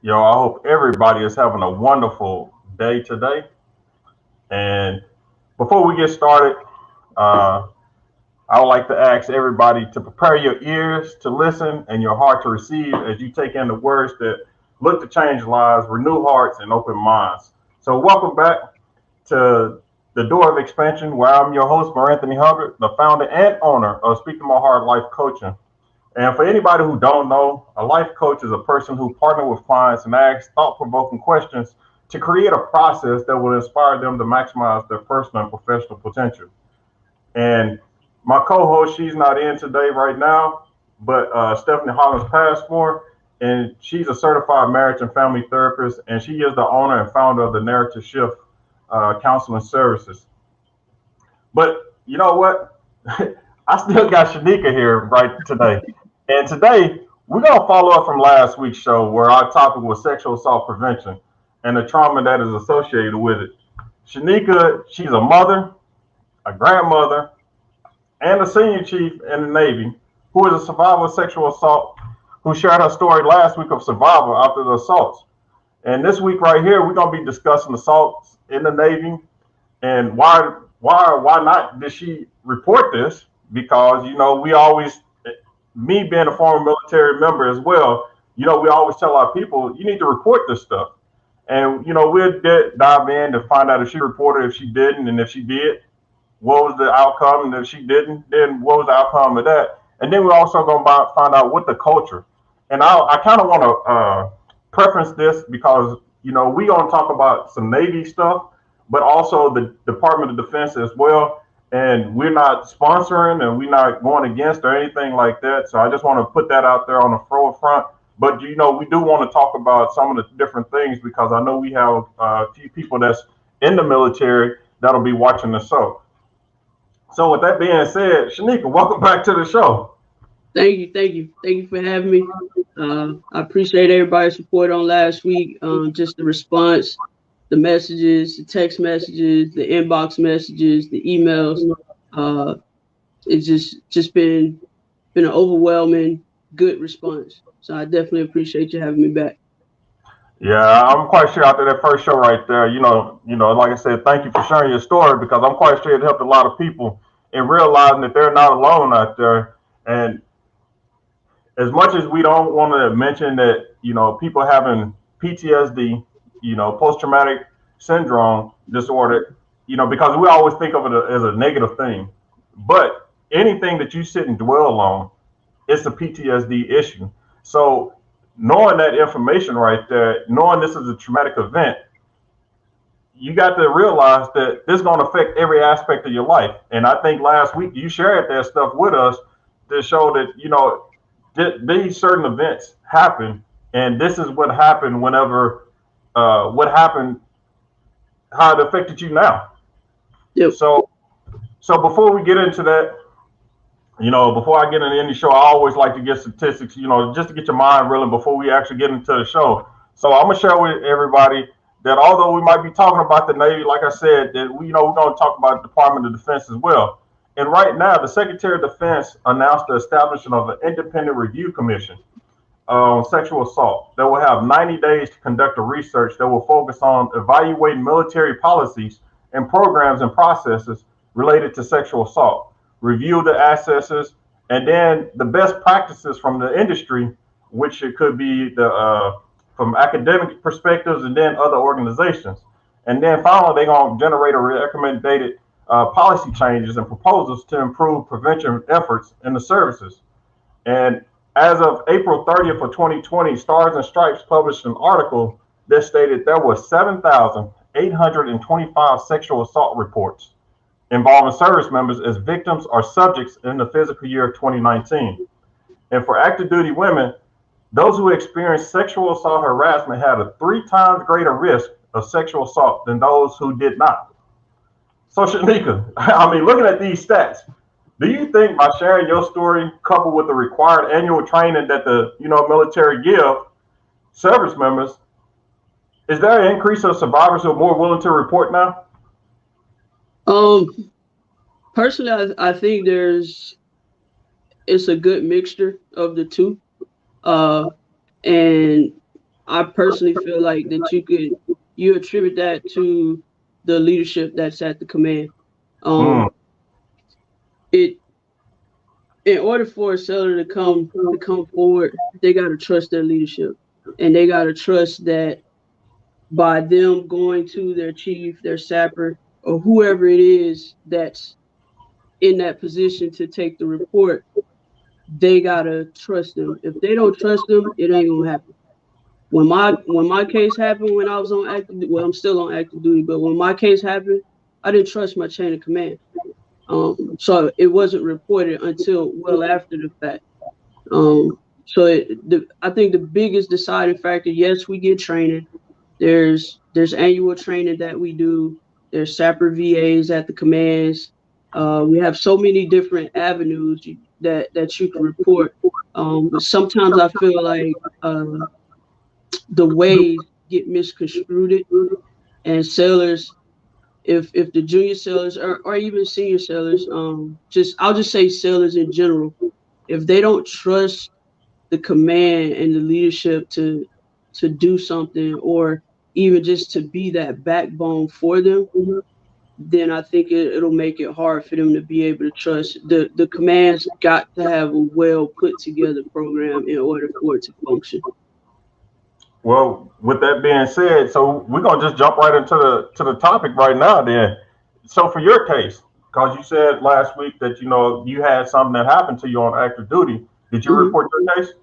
Yo, I hope everybody is having a wonderful day today. And before we get started, uh, I would like to ask everybody to prepare your ears to listen and your heart to receive as you take in the words that look to change lives, renew hearts, and open minds. So, welcome back to the Door of Expansion, where I'm your host, Anthony Hubbard, the founder and owner of Speak to My Heart Life Coaching. And for anybody who don't know, a life coach is a person who partners with clients and asks thought-provoking questions to create a process that will inspire them to maximize their personal and professional potential. And my co-host, she's not in today right now, but Stephanie Hollins Passmore, and she's a certified marriage and family therapist, and she is the owner and founder of the Narrative Shift Counseling Services. But you know what? I still got Shanika here right today. And today, we're going to follow up from last week's show where our topic was sexual assault prevention and the trauma that is associated with it. Shanika, she's a mother, a grandmother, and a senior chief in the Navy who is a survivor of sexual assault who shared her story last week of survival after the assaults. And this week right here, we're going to be discussing assaults in the Navy and why not did she report this? Because we always, me being a former military member as well, we always tell our people you need to report this stuff, and we'll dive in to find out if she reported, if she didn't, and if she did, what was the outcome, and if she didn't, then what was the outcome of that, and then we're also going to find out what the culture. And I kind of want to preference this because we going to talk about some Navy stuff, but also the Department of Defense as well. And we're not sponsoring and we're not going against or anything like that. So I just want to put that out there on the forefront. But we do want to talk about some of the different things because I know we have a few people that's in the military that'll be watching the show. So with that being said, Shanika, welcome back to the show. Thank you for having me. I appreciate everybody's support on last week. Just the response, the messages, the text messages, the inbox messages, the emails. Uh, it's just been an overwhelming good response. So I definitely appreciate you having me back. Yeah, I'm quite sure after that first show right there, like I said, thank you for sharing your story because I'm quite sure it helped a lot of people in realizing that they're not alone out there. And as much as we don't want to mention that, people having PTSD, post traumatic syndrome disorder, because we always think of it as a negative thing. But anything that you sit and dwell on, it's a PTSD issue. So knowing that information right there, knowing this is a traumatic event, you got to realize that this is going to affect every aspect of your life. And I think last week you shared that stuff with us to show that, these certain events happen. And this is what happened whenever, what happened, how it affected you now. Yep. So, so before we get into that, before I get into any show, I always like to get statistics, just to get your mind reeling before we actually get into the show. So I'm gonna share with everybody that although we might be talking about the Navy, like I said, that we're gonna talk about the Department of Defense as well. And right now, the Secretary of Defense announced the establishment of an independent review commission on sexual assault that will have 90 days to conduct a research that will focus on evaluating military policies and programs and processes related to sexual assault, review the assessors, and then the best practices from the industry, which it could be the from academic perspectives and then other organizations. And then finally, they're going to generate a recommended policy changes and proposals to improve prevention efforts in the services. And as of April 30th of 2020, Stars and Stripes published an article that stated there were 7,825 sexual assault reports involving service members as victims or subjects in the physical year of 2019. And for active duty women, those who experienced sexual assault harassment had a 3 times greater risk of sexual assault than those who did not. So, Shanika, I mean, looking at these stats, do you think by sharing your story coupled with the required annual training that the military give service members, is there an increase of survivors who are more willing to report now? Um, Personally, I think it's a good mixture of the two. Uh, and I personally feel like that you attribute that to the leadership that's at the command. Mm. Um, it in order for a seller to come forward, they got to trust their leadership, and they got to trust that by them going to their chief, their sapper, or whoever it is that's in that position to take the report, they gotta trust them. If they don't trust them, it ain't gonna happen. When my case happened, when I was on I'm still on active duty, but when my case happened, I didn't trust my chain of command. So it wasn't reported until well after the fact. So I think the biggest deciding factor, yes, we get training. There's annual training that we do. There's sapper VAs at the commands. We have so many different avenues that you can report. But sometimes I feel like the ways get misconstrued, and sailors, if the junior sailors or even senior sailors, I'll just say sailors in general, if they don't trust the command and the leadership to do something, or even just to be that backbone for them, then I think it'll make it hard for them to be able to trust. The command's got to have a well put together program in order for it to function. Well, with that being said, so we're gonna just jump right into the topic right now. Then, so for your case, because you said last week that you had something that happened to you on active duty, did you Hmm. report your case?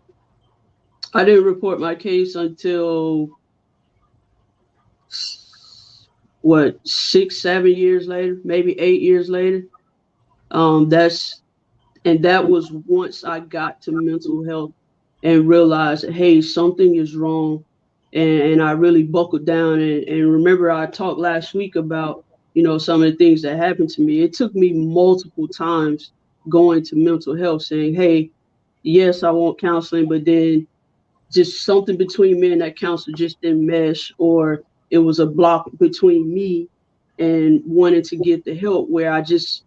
I didn't report my case until what, 6, 7 years later, maybe 8 years later. That's And that was once I got to mental health and realized, hey, something is wrong. And I really buckled down. And remember, I talked last week about, some of the things that happened to me. It took me multiple times going to mental health saying, hey, yes, I want counseling, but then just something between me and that counselor just didn't mesh, or it was a block between me and wanting to get the help where I just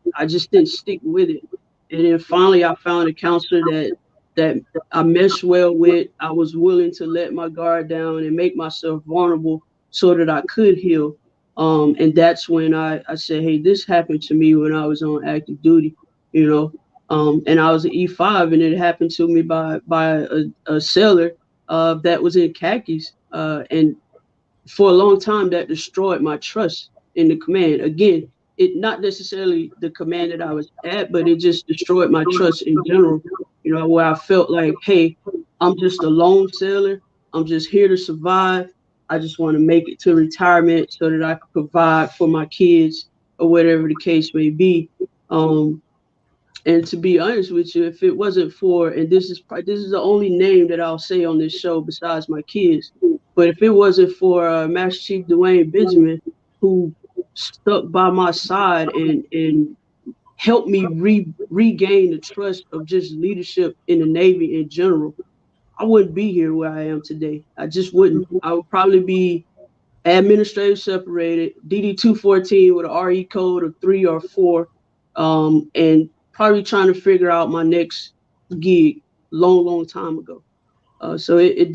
didn't stick with it. And then finally I found a counselor that I meshed well with. I was willing to let my guard down and make myself vulnerable so that I could heal. And that's when I said, hey, this happened to me when I was on active duty, you know. And I was an E5, and it happened to me by a sailor that was in khakis. And for a long time, that destroyed my trust in the command. Again, it not necessarily the command that I was at, but it just destroyed my trust in general. Where I felt like, hey, I'm just a lone sailor. I'm just here to survive. I just want to make it to retirement so that I can provide for my kids or whatever the case may be. Um, and to be honest with you, if it wasn't for, and this is the only name that I'll say on this show besides my kids, but if it wasn't for Master Chief Dwayne Benjamin, who stuck by my side and helped me regain the trust of just leadership in the Navy in general, I wouldn't be here where I am today. I just wouldn't. I would probably be administrative separated, DD 214 with an RE code of 3 or 4, and probably trying to figure out my next gig long time ago. So it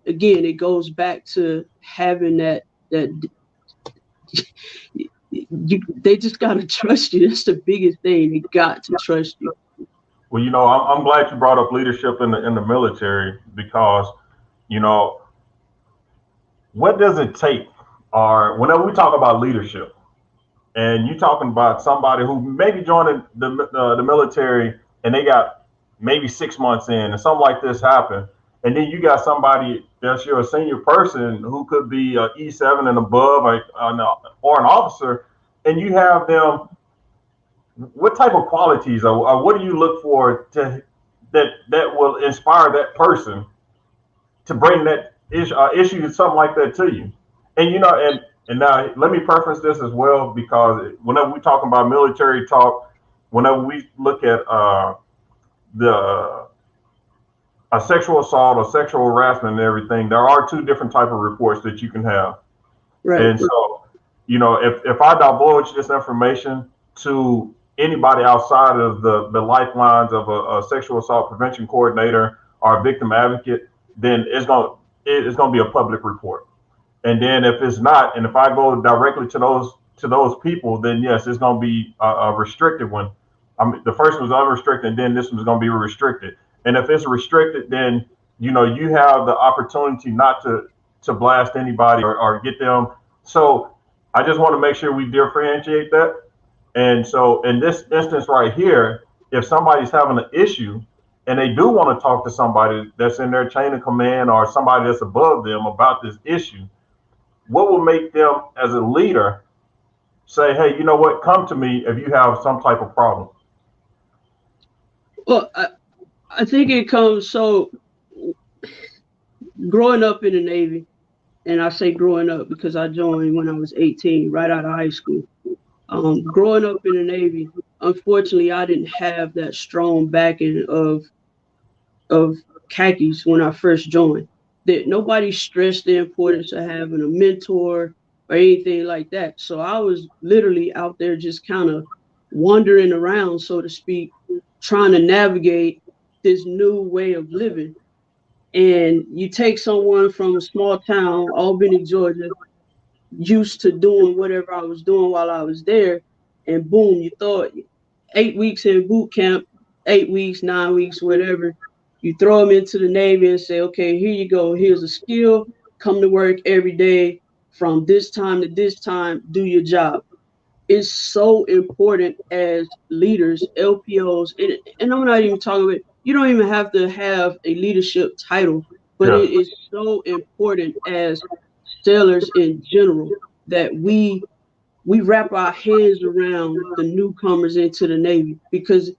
again, it goes back to having that they just gotta trust you. That's the biggest thing. They got to trust you. Well, I'm glad you brought up leadership in the military because you know what does it take, or whenever we talk about leadership, and you're talking about somebody who maybe joined the military and they got maybe 6 months in and something like this happened, and then you got somebody that's your senior person who could be E7 and above, or an officer, and you have them. What type of qualities, or what do you look for that will inspire that person to bring that issue, something like that, to you? And and now let me preface this as well, because whenever we talk about military talk, whenever we look at the a sexual assault or sexual harassment and everything, there are two different type of reports that you can have. Right. And so, if I divulge this information to anybody outside of the lifelines of a sexual assault prevention coordinator or a victim advocate, then it's going to be a public report. And then if it's not, and if I go directly to those people, then yes, it's going to be a restricted one. The first one's unrestricted, and then this one's going to be restricted. And if it's restricted, then you have the opportunity not to blast anybody or get them. So I just want to make sure we differentiate that. And so in this instance right here, if somebody's having an issue and they do want to talk to somebody that's in their chain of command or somebody that's above them about this issue, what will make them as a leader say, hey, you know what, come to me if you have some type of problem? Well, I think it comes so growing up in the Navy, and I say growing up because I joined when I was 18, right out of high school. Growing up in the Navy, unfortunately, I didn't have that strong backing of khakis when I first joined. That nobody stressed the importance of having a mentor or anything like that. So I was literally out there just kind of wandering around, so to speak, trying to navigate this new way of living. And you take someone from a small town, Albany, Georgia, used to doing whatever I was doing while I was there, and boom, you thought 8 weeks in boot camp, 8 weeks, 9 weeks, whatever. You throw them into the Navy and say, okay, here you go. Here's a skill. Come to work every day from this time to this time. Do your job. It's so important as leaders, LPOs, and I'm not even talking about, you don't even have to have a leadership title, but Yeah, it is so important as sailors in general that we wrap our hands around the newcomers into the Navy, because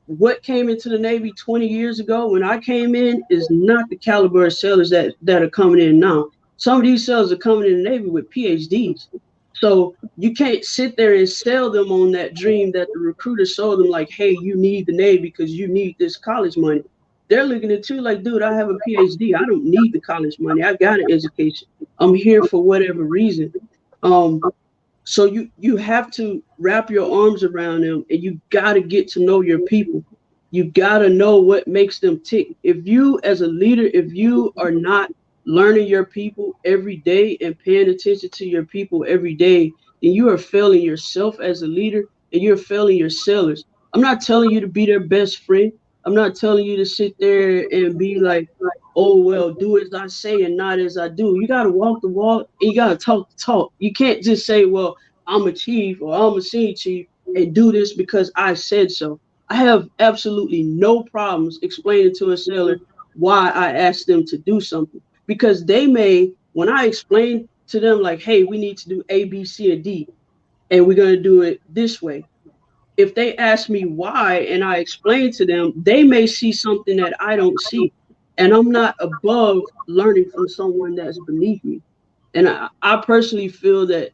what came into the Navy 20 years ago when I came in is not the caliber of sailors that are coming in now. Some of these sailors are coming in the Navy with PhDs. So you can't sit there and sell them on that dream that the recruiter sold them, like, hey, you need the Navy because you need this college money. They're looking at you like, dude, I have a PhD. I don't need the college money. I got an education. I'm here for whatever reason. Um, so you have to wrap your arms around them, and you got to get to know your people. You got to know what makes them tick. If you as a leader, if you are not learning your people every day and paying attention to your people every day, then you are failing yourself as a leader, and you're failing your sailors. I'm not telling you to be their best friend. I'm not telling you to sit there and be like, oh, well, do as I say and not as I do. You got to walk the walk and you got to talk the talk. You can't just say, well, I'm a chief or I'm a senior chief and do this because I said so. I have absolutely no problems explaining to a sailor why I asked them to do something, because they may, when I explain to them, like, hey, we need to do A, B, C, or D, and we're going to do it this way. If they ask me why and I explain to them, they may see something that I don't see. And I'm not above learning from someone that's beneath me. And I personally feel that,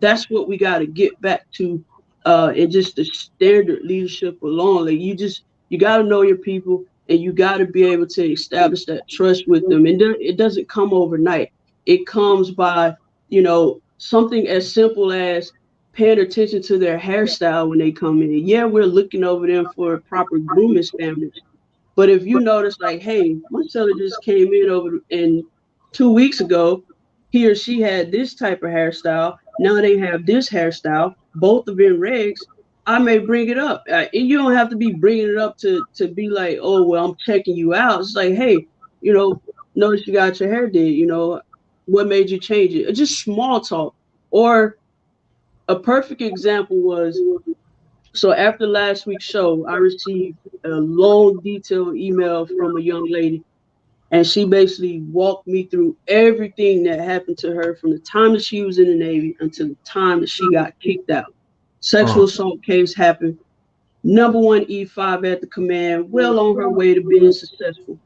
that's what we got to get back to, and just the standard leadership alone. Like, you got to know your people, and you got to be able to establish that trust with them. And it doesn't come overnight. It comes by, something as simple as paying attention to their hairstyle when they come in. Yeah, we're looking over them for proper grooming standards, but if you notice, like, hey, my seller just came in over and 2 weeks ago, he or she had this type of hairstyle. Now they have this hairstyle, both of in regs. I may bring it up. And you don't have to be bringing it up to be like, oh, well, I'm checking you out. It's like, hey, you know, notice you got your hair did. What made you change it? Just small talk. Or a perfect example was, so after last week's show, I received a long, detailed email from a young lady, and she basically walked me through everything that happened to her from the time that she was in the Navy until the time that she got kicked out. Sexual assault case happened. Number one E5 at the command, well on her way to being successful.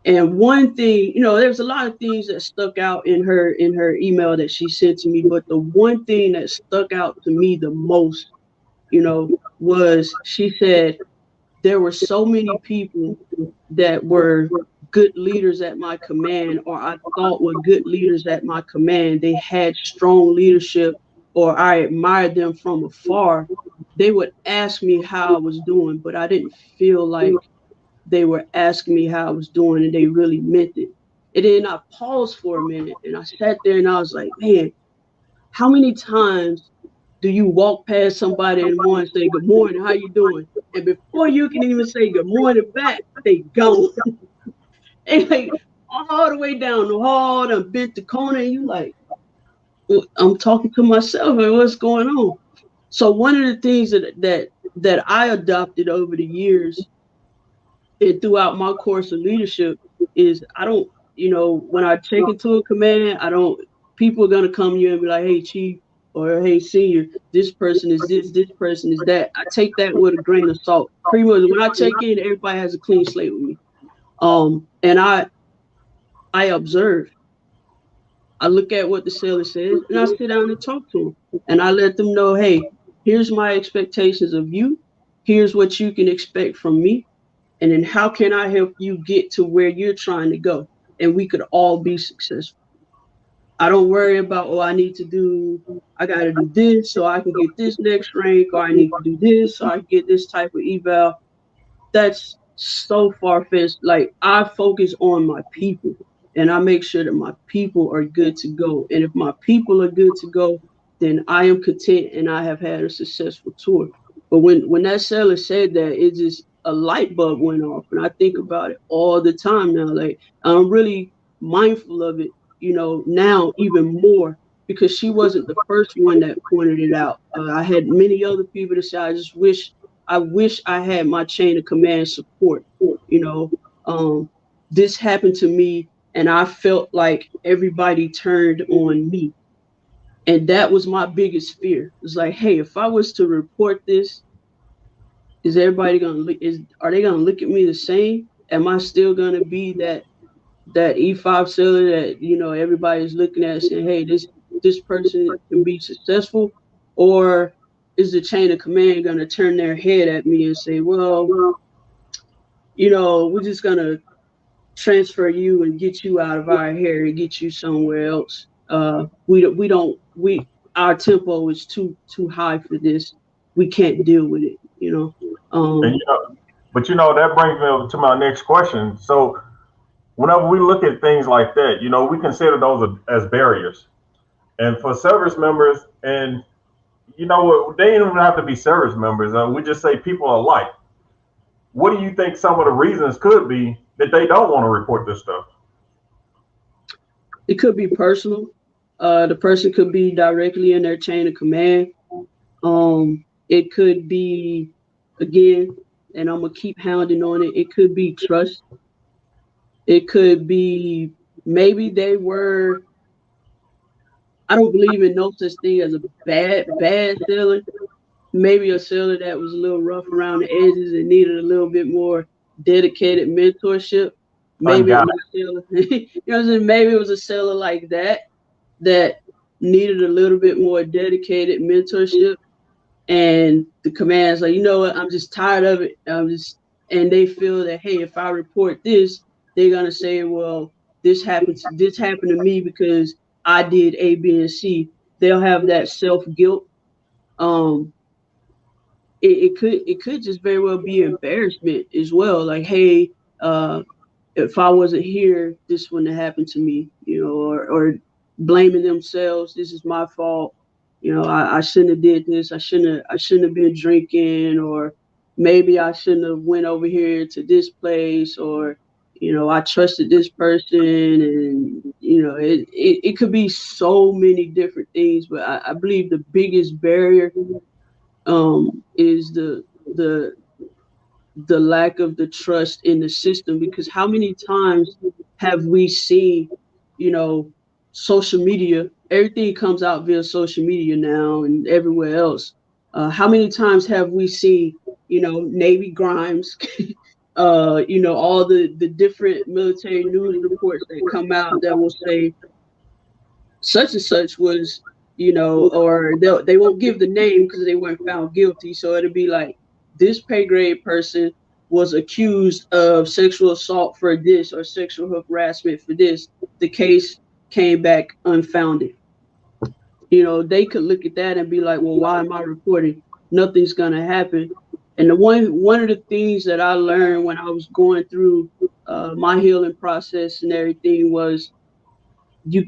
And one thing, there's a lot of things that stuck out in her email that she sent to me, but the one thing that stuck out to me the most, was she said, there were so many people that were good leaders at my command, or I thought were good leaders at my command. They had strong leadership, or I admired them from afar. They would ask me how I was doing, but I didn't feel like they were asking me how I was doing and they really meant it. And then I paused for a minute and I sat there and I was like, man, how many times do you walk past somebody in the morning and say, good morning, how you doing? And before you can even say good morning back, they gone. And like all the way down the hall and bent the corner, and you like, well, I'm talking to myself and what's going on? So one of the things that I adopted over the years and throughout my course of leadership is I don't, when I take into a command, I don't, people are going to come to you and be like, hey, chief, or hey, senior, this person is this person is that. I take that with a grain of salt. Pretty much when I check in, everybody has a clean slate with me. And I observe, I look at what the seller says, and I sit down and talk to them. And I let them know, hey, here's my expectations of you. Here's what you can expect from me. And then how can I help you get to where you're trying to go? And we could all be successful. I don't worry about, oh, I got to do this so I can get this next rank, or I need to do this so I can get this type of eval. That's so far fetched. Like I focus on my people and I make sure that my people are good to go. And if my people are good to go, then I am content and I have had a successful tour. But when that seller said that, it just a light bulb went off. And I think about it all the time now. Like I'm really mindful of it, now even more because she wasn't the first one that pointed it out. I had many other people that said, I wish I had my chain of command support. You know, um, this happened to me, and I felt like everybody turned on me, and that was my biggest fear. It's like, hey, if I was to report this, is everybody gonna look? Are they gonna look at me the same? Am I still gonna be that E5 seller that everybody's looking at saying, hey, this person can be successful, or is the chain of command gonna turn their head at me and say, well, we're just gonna transfer you and get you out of our hair and get you somewhere else. We our tempo is too high for this. We can't deal with it. And Um, but that brings me to my next question. So whenever we look at things like that, we consider those as barriers. And for service members, and they don't even have to be service members. We just say people alike. What do you think some of the reasons could be that they don't want to report this stuff? it could be personal. The person could be directly in their chain of command. It could be again, and I'm gonna keep hounding on it. It could be trust. It could be maybe they were. I don't believe in no such thing as a bad seller. Maybe a seller that was a little rough around the edges and needed a little bit more dedicated mentorship. Maybe it Unguided. was a seller, what I'm saying? Maybe it was a seller like that needed a little bit more dedicated mentorship. And the command's like, you know what, I'm just tired of it. And they feel that, hey, if I report this, they're gonna say, well, this happened to me because I did A, B, and C. They'll have that self guilt. Um, it could just very well be embarrassment as well. Like, hey, uh, if I wasn't here, this wouldn't have happened to me, or blaming themselves. This is my fault. I shouldn't have did this. I shouldn't have been drinking, or maybe I shouldn't have went over here to this place, or I trusted this person, and it could be so many different things. But I believe the biggest barrier is the the lack of the trust in the system, because how many times have we seen, you know, social media, everything comes out via social media now and everywhere else. How many times have we seen, Navy Grimes, all the different military news reports that come out that will say such and such was, or they won't give the name because they weren't found guilty. So it'll be like this pay grade person was accused of sexual assault for this or sexual harassment for this. The case came back unfounded. They could look at that and be like, well, why am I reporting? Nothing's going to happen. And the one of the things that I learned when I was going through my healing process and everything was you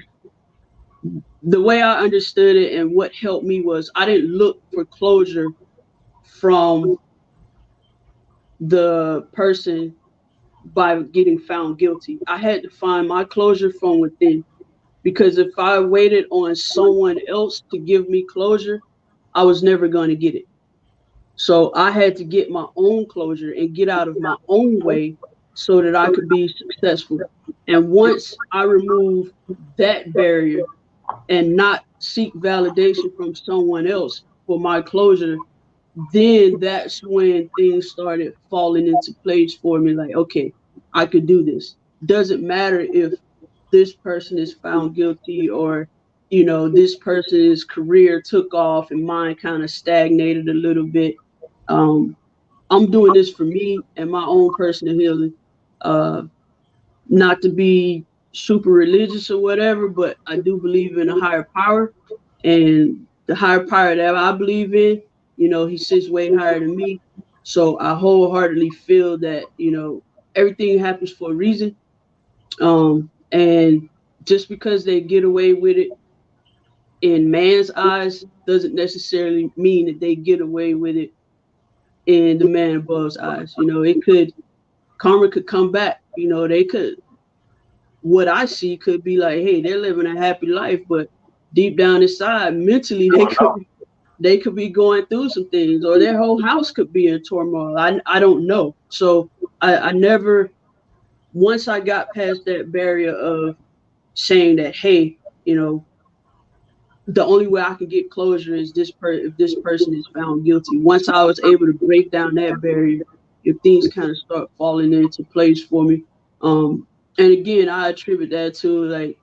the way I understood it and what helped me was I didn't look for closure from the person by getting found guilty. I had to find my closure from within, because if I waited on someone else to give me closure, I was never going to get it. So I had to get my own closure and get out of my own way so that I could be successful. And once I remove that barrier and not seek validation from someone else for my closure, then that's when things started falling into place for me. Like, okay, I could do this. Doesn't matter if this person is found guilty, or this person's career took off and mine kind of stagnated a little bit. um, I'm doing this for me and my own personal healing. uh, Not to be super religious or whatever, but I do believe in a higher power, and the higher power that I believe in, he sits way higher than me. So I wholeheartedly feel that, everything happens for a reason. And just because they get away with it in man's eyes doesn't necessarily mean that they get away with it in the man above's eyes. It could karma could come back. They could, what I see could be like, hey, they're living a happy life, but deep down inside, mentally, they could be going through some things, or their whole house could be in turmoil. I don't know. So I never, once I got past that barrier of saying that, hey, you know, the only way I can get closure is if this person is found guilty. Once I was able to break down that barrier, if things kind of start falling into place for me. And again, I attribute that to, like,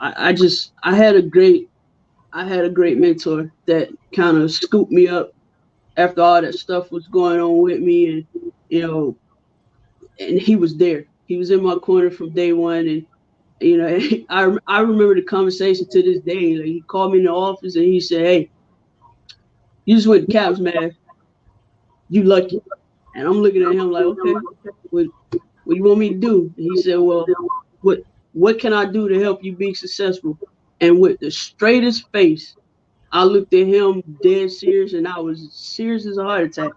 I had a great mentor that kind of scooped me up after all that stuff was going on with me, and you know, and he was there. He was in my corner from day one, and I remember the conversation to this day. Like, he called me in the office and he said, "Hey, you just went to Caps, man. You lucky." And I'm looking at him like, "Okay, what you want me to do?" And he said, "Well, what what can I do to help you be successful?" And with the straightest face, I looked at him dead serious, and I was serious as a heart attack.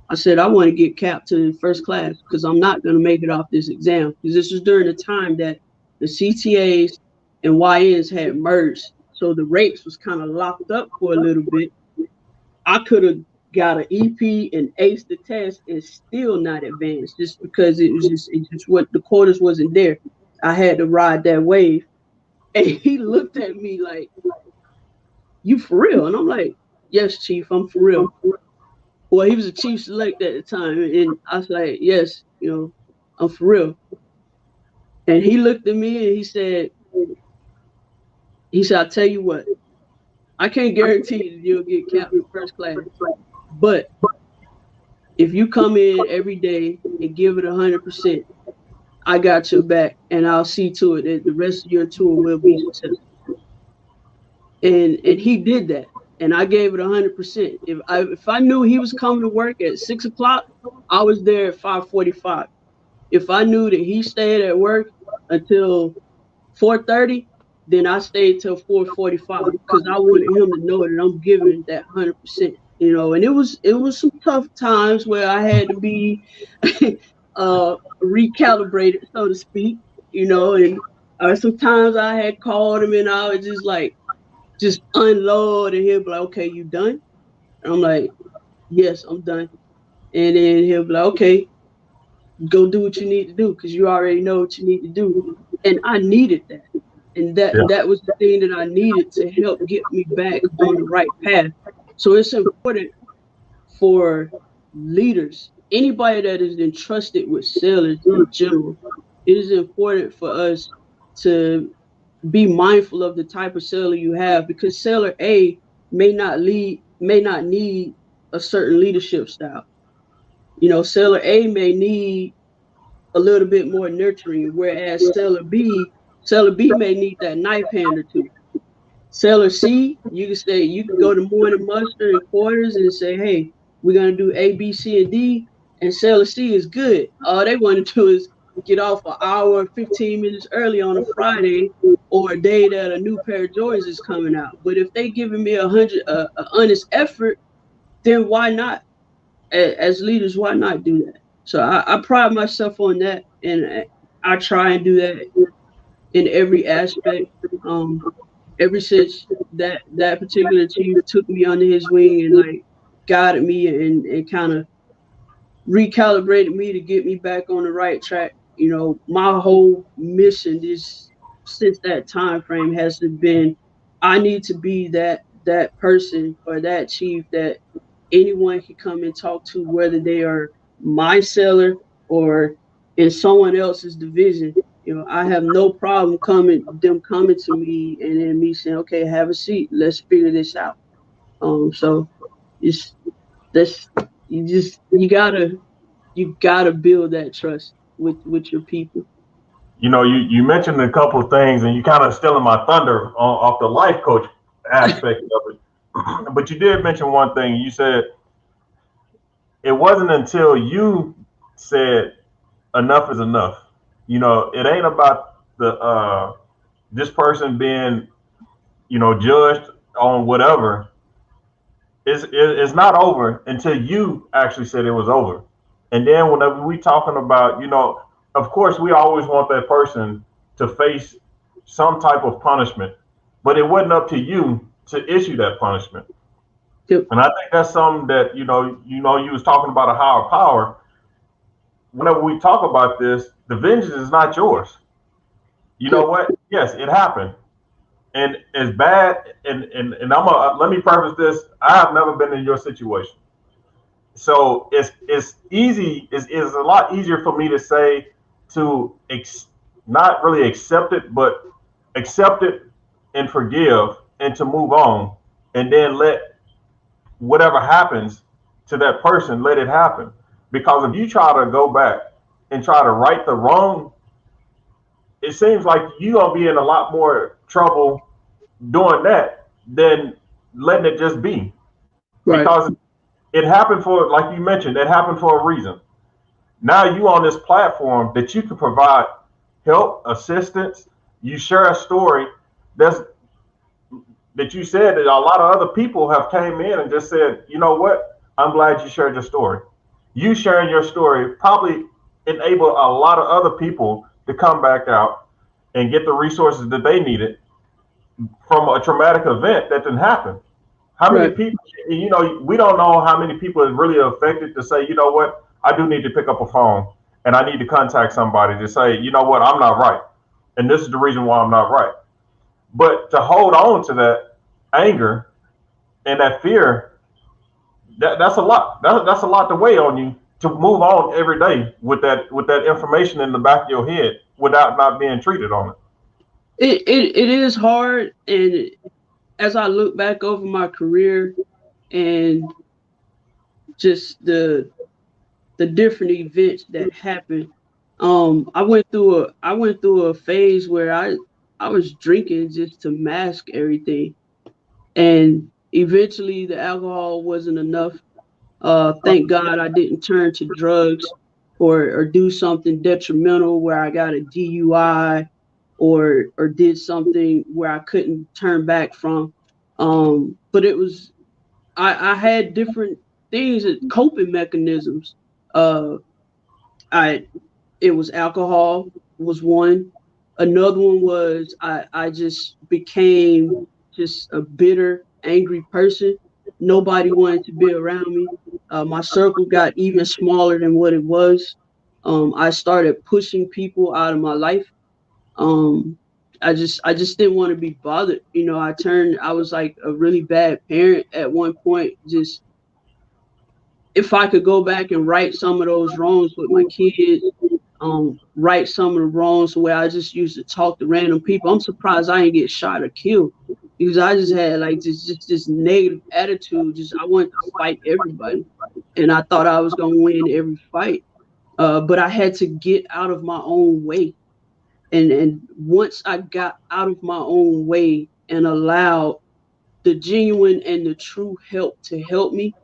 I said, "I want to get capped to first class because I'm not going to make it off this exam." Because this was during the time that the CTAs and YNs had merged. So the rates was kind of locked up for a little bit. I could have got an EP and aced the test and still not advanced, just because it just what the quarters wasn't there. I had to ride that wave. And he looked at me like, "You for real?" And I'm like, "Yes, Chief, I'm for real." Well, he was a chief select at the time, and I was like, "Yes, I'm for real." And he looked at me and he said, "I'll tell you what, I can't guarantee that you'll get capped in first class, but if you come in every day and give it 100%, I got your back, and I'll see to it that the rest of your tour will be successful." And he did that, and I gave it 100%. If I knew he was coming to work at 6 o'clock, I was there at 5:45. If I knew that he stayed at work until 4:30, then I stayed till 4:45, because I wanted him to know that I'm giving that 100%. And it was some tough times where I had to be recalibrated, so to speak. And sometimes I had called him and I was just unload, and he'll be like, "Okay, you done?" And I'm like, "Yes, I'm done." And then he'll be like, "Okay, go do what you need to do, because you already know what you need to do." And I needed that. And that Yeah. that was the thing that I needed to help get me back on the right path. So it's important for leaders, anybody that is entrusted with sailors in general. It is important for us to be mindful of the type of sailor you have, because sailor A may not need a certain leadership style. Sailor A may need a little bit more nurturing, whereas Sailor B may need that knife hand or two. Sailor C, you can go to morning muster and quarters and say, "Hey, We're gonna do A, B, C, and D, and seller C is good. All they want to do is get off an hour, 15 minutes early on a Friday or a day that a new pair of Jordans is coming out. But if they giving me a honest effort, then why not? As leaders, why not do that? So I pride myself on that, and I try and do that in every aspect. Ever since that particular chief took me under his wing and like guided me and kind of recalibrated me to get me back on the right track. My whole mission is since that time frame has been I need to be that person or that chief that anyone can come and talk to, whether they are my seller or in someone else's division. I have no problem coming to me and then me saying, okay, have a seat, let's figure this out. So it's that's you gotta build that trust with your people. You mentioned a couple of things, and you kind of stealing my thunder off the life coach aspect of it. But you did mention one thing. You said it wasn't until you said enough is enough. It ain't about the this person being judged on whatever. It's not over until you actually said it was over. And then whenever we talking about, of course we always want that person to face some type of punishment, but it wasn't up to you to issue that punishment. Yep. And I think that's something that you was talking about a higher power. Whenever we talk about this, the vengeance is not yours. You know Yep. what? Yes, it happened. And as bad, and I'm gonna let me preface this. I have never been in your situation, so it's easy. It's a lot easier for me to say to not really accept it, but accept it and forgive and to move on, and then let whatever happens to that person, let it happen. Because if you try to go back and try to right the wrong, it seems like you're gonna be in a lot more trouble doing that than letting it just be. Right. Because it happened for, like you mentioned, it happened for a reason. Now you on this platform that you can provide help, assistance. You share a story that's that you said that a lot of other people have came in and just said, you know what? I'm glad you shared your story. You sharing your story probably enable a lot of other people to come back out and get the resources that they needed from a traumatic event that didn't happen. How many Right. people, we don't know how many people is really affected to say, you know what, I do need to pick up a phone and I need to contact somebody to say, you know what, I'm not right. And this is the reason why I'm not right. But to hold on to that anger and that fear, that's a lot. That's a lot to weigh on you to move on every day with that information in the back of your head without not being treated on it. It is hard, and as I look back over my career and just the different events that happened, I went through a phase where I was drinking just to mask everything, and eventually the alcohol wasn't enough. Thank God I didn't turn to drugs or do something detrimental where I got a DUI or did something where I couldn't turn back from. But I had different things, coping mechanisms. Uh, I it was alcohol was one. Another one was I just became just a bitter, angry person. Nobody wanted to be around me. My circle got even smaller than what it was. I started pushing people out of my life. Um, I just didn't want to be bothered. I was like a really bad parent at one point. Just if I could go back and right some of those wrongs with my kids, right some of the wrongs where I just used to talk to random people. I'm surprised I didn't get shot or killed because I just had like this negative attitude. Just I wanted to fight everybody, and I thought I was gonna win every fight. But I had to get out of my own way, and once I got out of my own way and allowed the genuine and the true help to help me,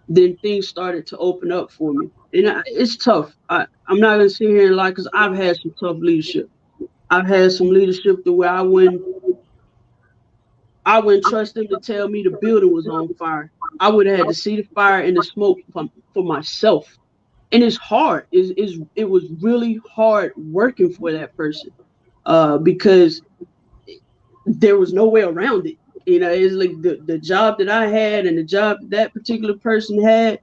then things started to open up for me. And it's tough. I'm not gonna sit here and lie, because I've had some tough leadership. I've had some leadership to where I wouldn't trust them to tell me the building was on fire. I would have had to see the fire and the smoke for myself. And it's hard. It was really hard working for that person, because there was no way around it. It's like the job that I had and the job that particular person had,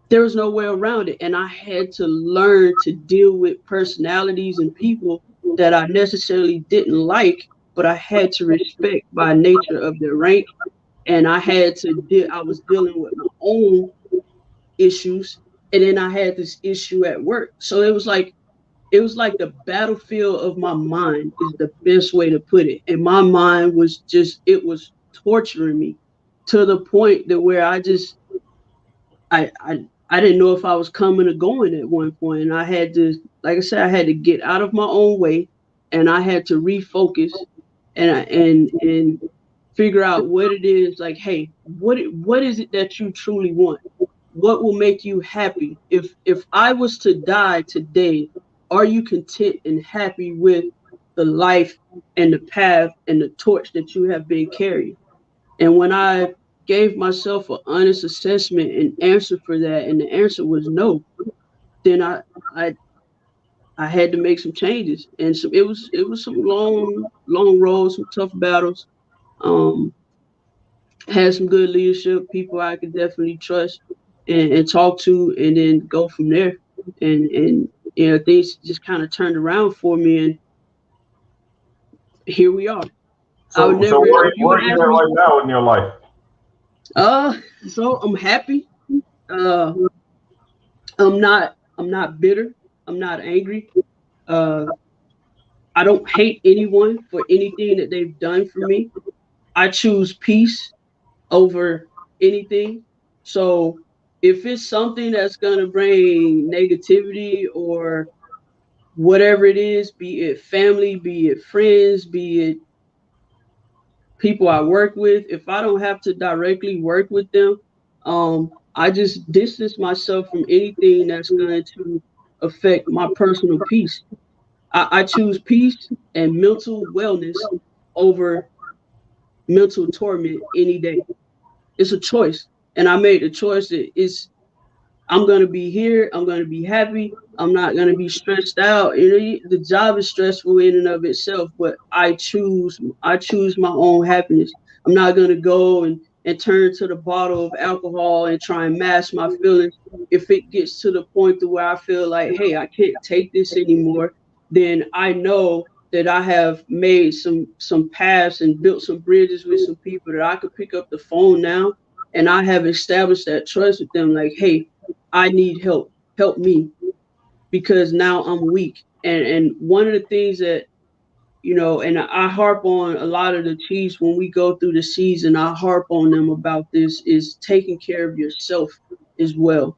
there was no way around it. And I had to learn to deal with personalities and people that I necessarily didn't like, but I had to respect by nature of their rank. And I was dealing with my own issues. And then I had this issue at work. So it was like the battlefield of my mind is the best way to put it. And my mind was it was torturing me to the point that where I didn't know if I was coming or going at one point. And I had to, like I said, I had to get out of my own way, and I had to refocus, and figure out what it is. Like, hey, what is it that you truly want? What will make you happy? If I was to die today, are you content and happy with the life and the path and the torch that you have been carrying? And when I gave myself an honest assessment and answer for that, and the answer was no, then I I had to make some changes. And so it was some long roads, some tough battles. Um, had some good leadership, people I could definitely trust and talk to, and then go from there. And things just kind of turned around for me, and here we are. I would So never, if you where would are you ask at me, right now in your life? uh, so I'm happy. Uh, I'm not bitter. I'm not angry. Uh, I don't hate anyone for anything that they've done for me. I choose peace over anything. So if it's something that's gonna bring negativity or whatever it is, be it family, be it friends, be it people I work with, if I don't have to directly work with them, I just distance myself from anything that's going to affect my personal peace. I choose peace and mental wellness over mental torment any day. It's a choice. And I made the choice that I'm gonna be here. I'm gonna be happy. I'm not gonna be stressed out. The job is stressful in and of itself, but I choose my own happiness. I'm not gonna go and turn to the bottle of alcohol and try and mask my feelings. If it gets to the point to where I feel like, hey, I can't take this anymore, then I know that I have made some paths and built some bridges with some people that I could pick up the phone now, and I have established that trust with them. Like, hey, I need help. Help me, because now I'm weak. And one of the things that, and I harp on a lot of the Chiefs when we go through the season, I harp on them about this, is taking care of yourself as well.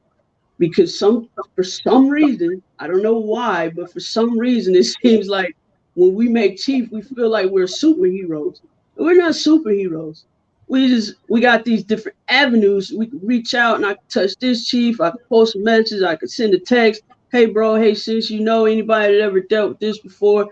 Because for some reason, I don't know why, but for some reason it seems like when we make Chief, we feel like we're superheroes. We're not superheroes. We got these different avenues. We can reach out, and I can touch this Chief. I can post a message. I can send a text. Hey bro, hey sis, anybody that ever dealt with this before?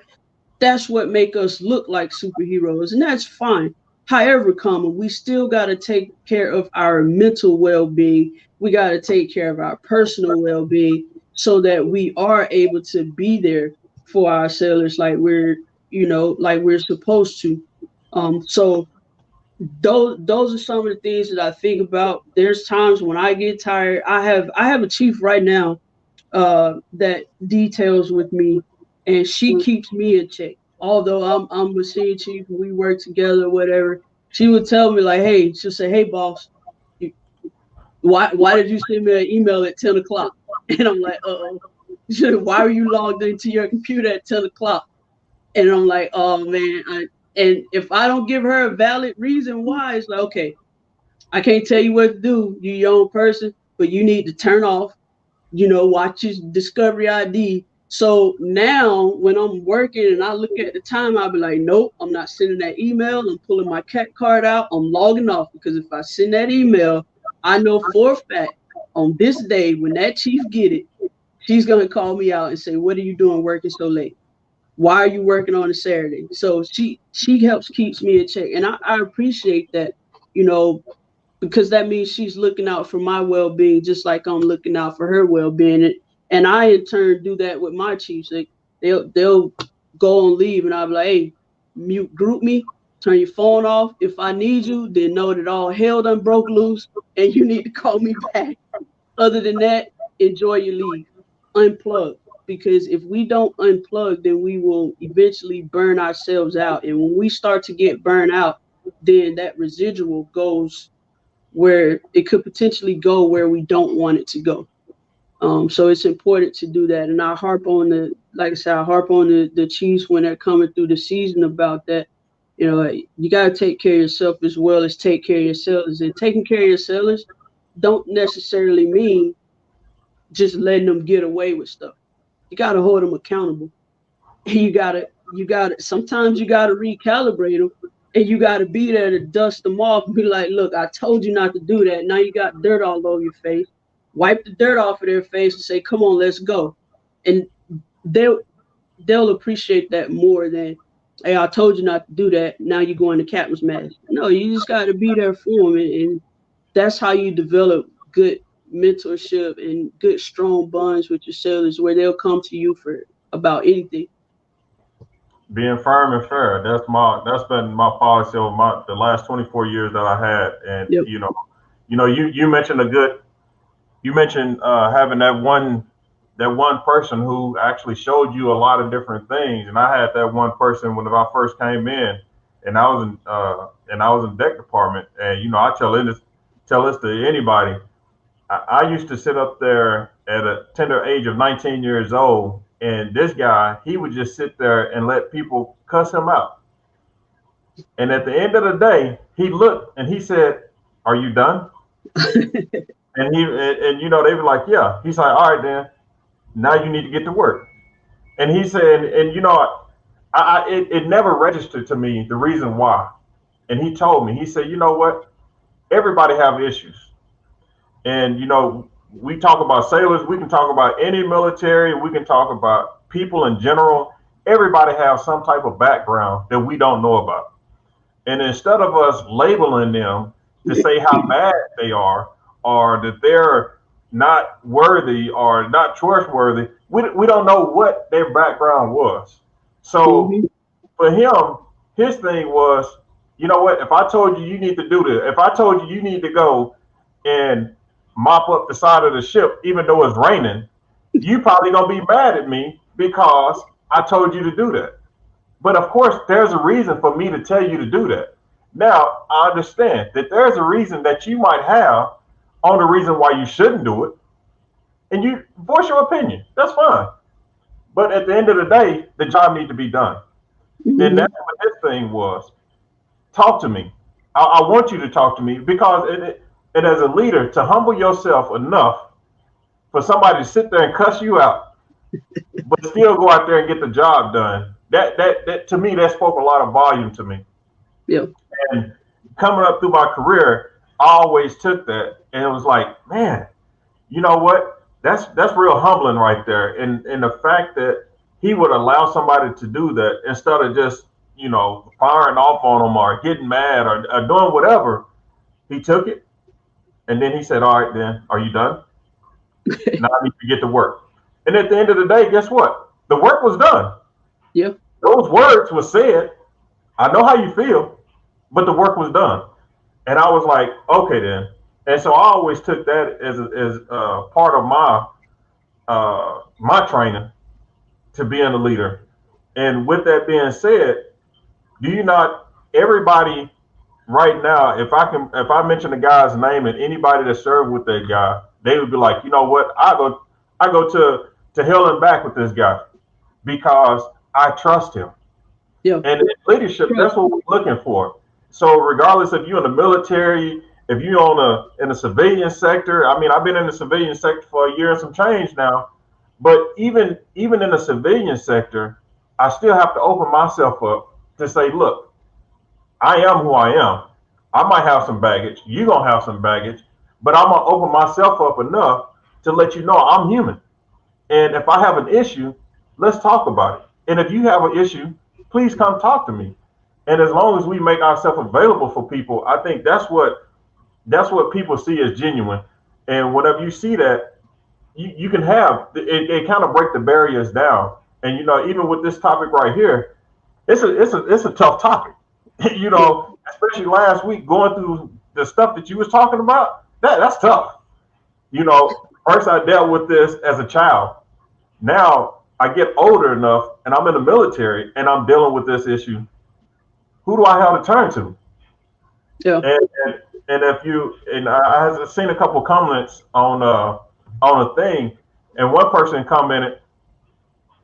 That's what make us look like superheroes, and that's fine. However, we still got to take care of our mental well-being. We got to take care of our personal well-being, so that we are able to be there for our sailors, like we're supposed to. So those are some of the things that I think about. There's times when I get tired. I have a chief right now, that details with me, and she keeps me in check. Although I'm a senior chief and we work together, or whatever, she would tell me like, hey, she'll say, hey boss, why did you send me an email at 10 o'clock? And I'm like, uh-oh. Why are you logged into your computer at 10 o'clock? And I'm like, oh man. And if I don't give her a valid reason why, it's like, okay, I can't tell you what to do. You're your own person, but you need to turn off, watch your Discovery ID. So now when I'm working and I look at the time, I'll be like, nope, I'm not sending that email. I'm pulling my cat card out. I'm logging off, because if I send that email, I know for a fact On this day, when that chief get it, she's gonna call me out and say, "What are you doing working so late? Why are you working on a Saturday?" So she helps keeps me in check, and I appreciate that, you know, because that means she's looking out for my well-being just like I'm looking out for her well-being. And I in turn do that with my chiefs. Like they'll go on leave and I'll be like, "Hey, mute group me, turn your phone off. If I need you, then know that all hell done broke loose and you need to call me back. Other than that, enjoy your leave. Unplug." Because if we don't unplug, then we will eventually burn ourselves out. And when we start to get burned out, then that residual goes where it could potentially go where we don't want it to go. So it's important to do that. And I harp on like I said, I harp on the Chiefs when they're coming through the season about that. You know, you got to take care of yourself as well as take care of your sellers. And taking care of your sellers don't necessarily mean just letting them get away with stuff. You got to hold them accountable. Sometimes you gotta recalibrate them, and you gotta be there to dust them off and be like, "Look, I told you not to do that. Now you got dirt all over your face. Wipe the dirt off of their face and say, 'Come on, let's go.'" And they'll they'll appreciate that more than, "Hey, I told you not to do that. Now you're going to captain's match." No, you just gotta be there for them, and that's how you develop good mentorship and good strong bonds with your sellers, where they'll come to you for about anything. Being firm and fair. That's been my policy over the last 24 years that I had. And Yep. you mentioned you mentioned having that one person who actually showed you a lot of different things. And I had that one person when I first came in, and I was in deck department. And I tell this to anybody. I used to sit up there at a tender age of 19 years old, and this guy, he would just sit there and let people cuss him out. And at the end of the day, he looked and he said, "Are you done?" And they were like, "Yeah." He's like, "All right, then. Now you need to get to work." And he said, and it never registered to me the reason why. And he told me, he said, "You know what? Everybody have issues." And we talk about sailors, we can talk about any military, we can talk about people in general. Everybody has some type of background that we don't know about. And instead of us labeling them to say how bad they are or that they're not worthy or not trustworthy, we don't know what their background was. So Hmm. for him, his thing was, you know what? If I told you you need to do this, if I told you you need to go and mop up the side of the ship, even though it's raining, you probably gonna be mad at me because I told you to do that. But of course, there's a reason for me to tell you to do that. Now, I understand that there's a reason that you might have on the reason why you shouldn't do it, and you voice your opinion. That's fine. But at the end of the day, the job needs to be done. And Hmm. that's what his thing was. Talk to me. I want you to talk to me because and as a leader, to humble yourself enough for somebody to sit there and cuss you out, but still go out there and get the job done. That to me, that spoke a lot of volume to me. Yeah. And coming up through my career, I always took that, and it was like, man, you know what? That's real humbling right there. And the fact that he would allow somebody to do that instead of just firing off on them or getting mad or doing whatever, he took it and then he said, "All right, then, are you done? Now I need to get to work." And at the end of the day, guess what? The work was done. Yeah. Those words were said. I know how you feel, but the work was done. And I was like, okay, then. And so I always took that as part of my training to being a leader. And with that being said, do you not everybody right now, if I mention the guy's name and anybody that served with that guy, they would be like, you know what, I go to hell and back with this guy because I trust him. Yeah. And in leadership, Trust. that's what we're looking for. So regardless if you're in the military, if you're in the civilian sector, I mean, I've been in the civilian sector for a year and some change now, but even in the civilian sector, I still have to open myself up to say, look, I am who I am. I might have some baggage. You're gonna have some baggage, but I'm gonna open myself up enough to let you know I'm human. And if I have an issue, let's talk about it. And if you have an issue, please come talk to me. And as long as we make ourselves available for people, I think that's what people see as genuine. And whenever you see that, you can have it kind of break the barriers down. And even with this topic right here, it's a tough topic. Yeah. Especially last week going through the stuff that you was talking about. That's tough. First I dealt with this as a child. Now I get older enough and I'm in the military and I'm dealing with this issue. Who do I have to turn to? Yeah. And if you and I have seen a couple of comments on a thing, and one person commented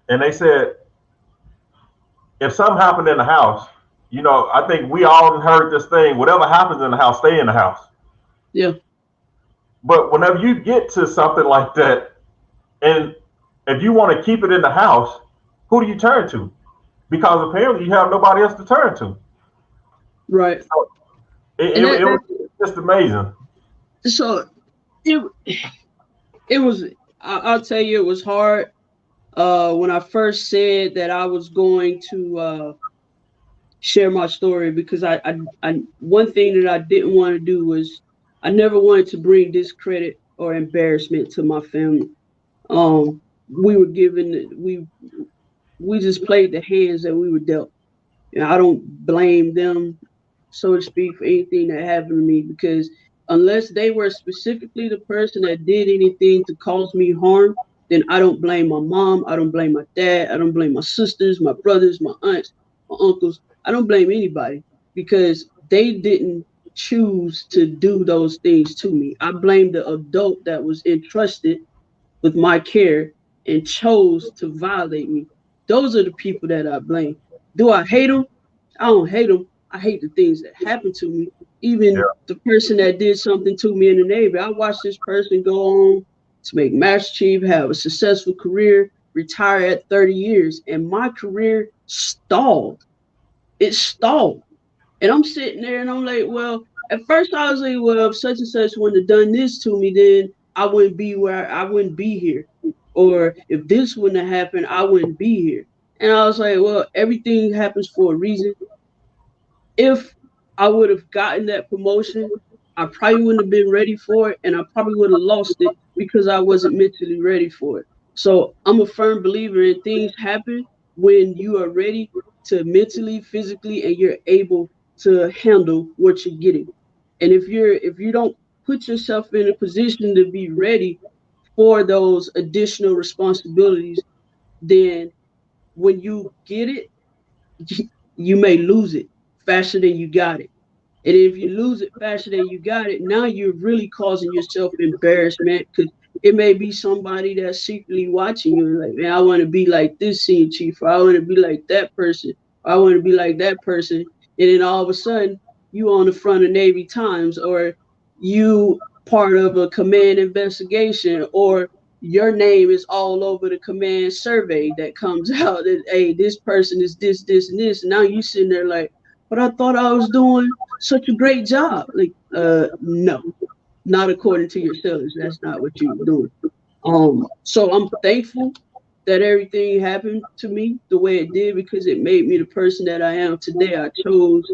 and they said if something happened in the house, I think we all heard this thing. Whatever happens in the house, stay in the house. Yeah. But whenever you get to something like that, and if you want to keep it in the house, who do you turn to? Because apparently you have nobody else to turn to. Right. So And it was just amazing. so it it was. I'll tell you, it was hard. When I first said that I was going to share my story, because I one thing that I didn't want to do was I never wanted to bring discredit or embarrassment to my family. We were given we just played the hands that we were dealt. I don't blame them, so to speak, for anything that happened to me, because unless they were specifically the person that did anything to cause me harm, then I don't blame my mom. I don't blame my dad. I don't blame my sisters, my brothers, my aunts, my uncles. I don't blame anybody because they didn't choose to do those things to me. I blame the adult that was entrusted with my care and chose to violate me. Those are the people that I blame. Do I hate them? I don't hate them. I hate the things that happened to me. Yeah, Even the person that did something to me in the Navy, I watched this person go on to make Master Chief, have a successful career, retire at 30 years, and my career stalled. It stalled. And I'm sitting there and I'm like, well, at first I was like, well, if such and such wouldn't have done this to me, then I wouldn't be where I wouldn't be here. Or if this wouldn't have happened, I wouldn't be here. And I was like, well, everything happens for a reason. If I would have gotten that promotion, I probably wouldn't have been ready for it, and I probably would have lost it because I wasn't mentally ready for it. So I'm a firm believer in things happen when you are ready to mentally, physically, and you're able to handle what you're getting. And if you don't put yourself in a position to be ready for those additional responsibilities, then when you get it, you may lose it faster than you got it. And if you lose it faster than you got it, now you're really causing yourself embarrassment because it may be somebody that's secretly watching you and like, man, I want to be like this scene chief, or I want to be like that person, or I want to be like that person. And then all of a sudden, you on the front of Navy Times, or you part of a command investigation, or your name is all over the command survey that comes out that, hey, this person is this, this, and this. And now you sitting there like, but I thought I was doing such a great job. Like, no, not according to your sellers. That's not what you were doing. So I'm thankful that everything happened to me the way it did because it made me the person that I am today. I chose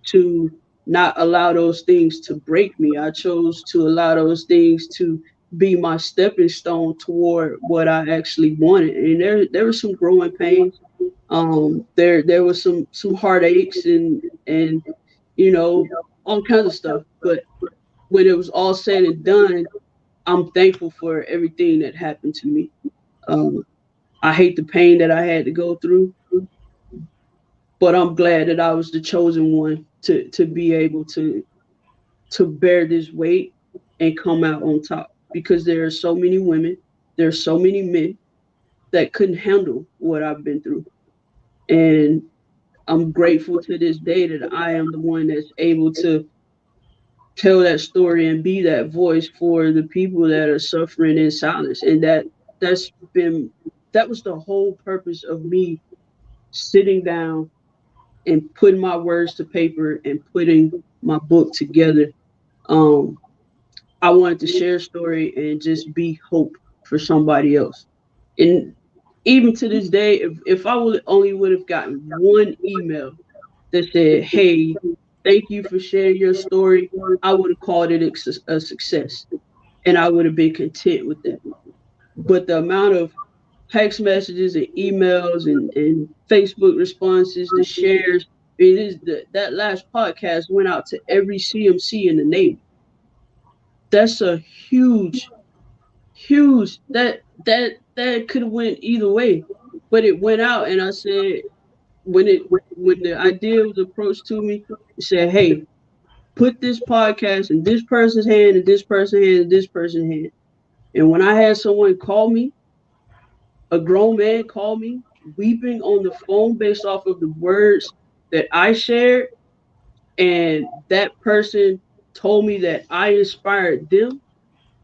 to not allow those things to break me. I chose to allow those things to be my stepping stone toward what I actually wanted. And there were some growing pains. There was some heartaches and all kinds of stuff. But when it was all said and done, I'm thankful for everything that happened to me. Um, I hate the pain that I had to go through, but I'm glad that I was the chosen one to be able to bear this weight and come out on top. Because there are so many women, there are so many men that couldn't handle what I've been through, and I'm grateful to this day that I am the one that's able to tell that story and be that voice for the people that are suffering in silence. And that's been that was the whole purpose of me sitting down and putting my words to paper and putting my book together. Um, I wanted to share a story and just be hope for somebody else. And even to this day, if I would only would have gotten one email that said, "Hey, thank you for sharing your story," I would have called it a success, and I would have been content with that. But the amount of text messages and emails and Facebook responses, the shares, it is that last podcast went out to every CMC in the Navy. That's a huge that could have went either way, but it went out, and I said when the idea was approached to me, it said, "Hey, put this podcast in this person's hand and this person's hand and this person's hand." And when I had someone call me, a grown man call me, weeping on the phone based off of the words that I shared, and that person told me that I inspired them,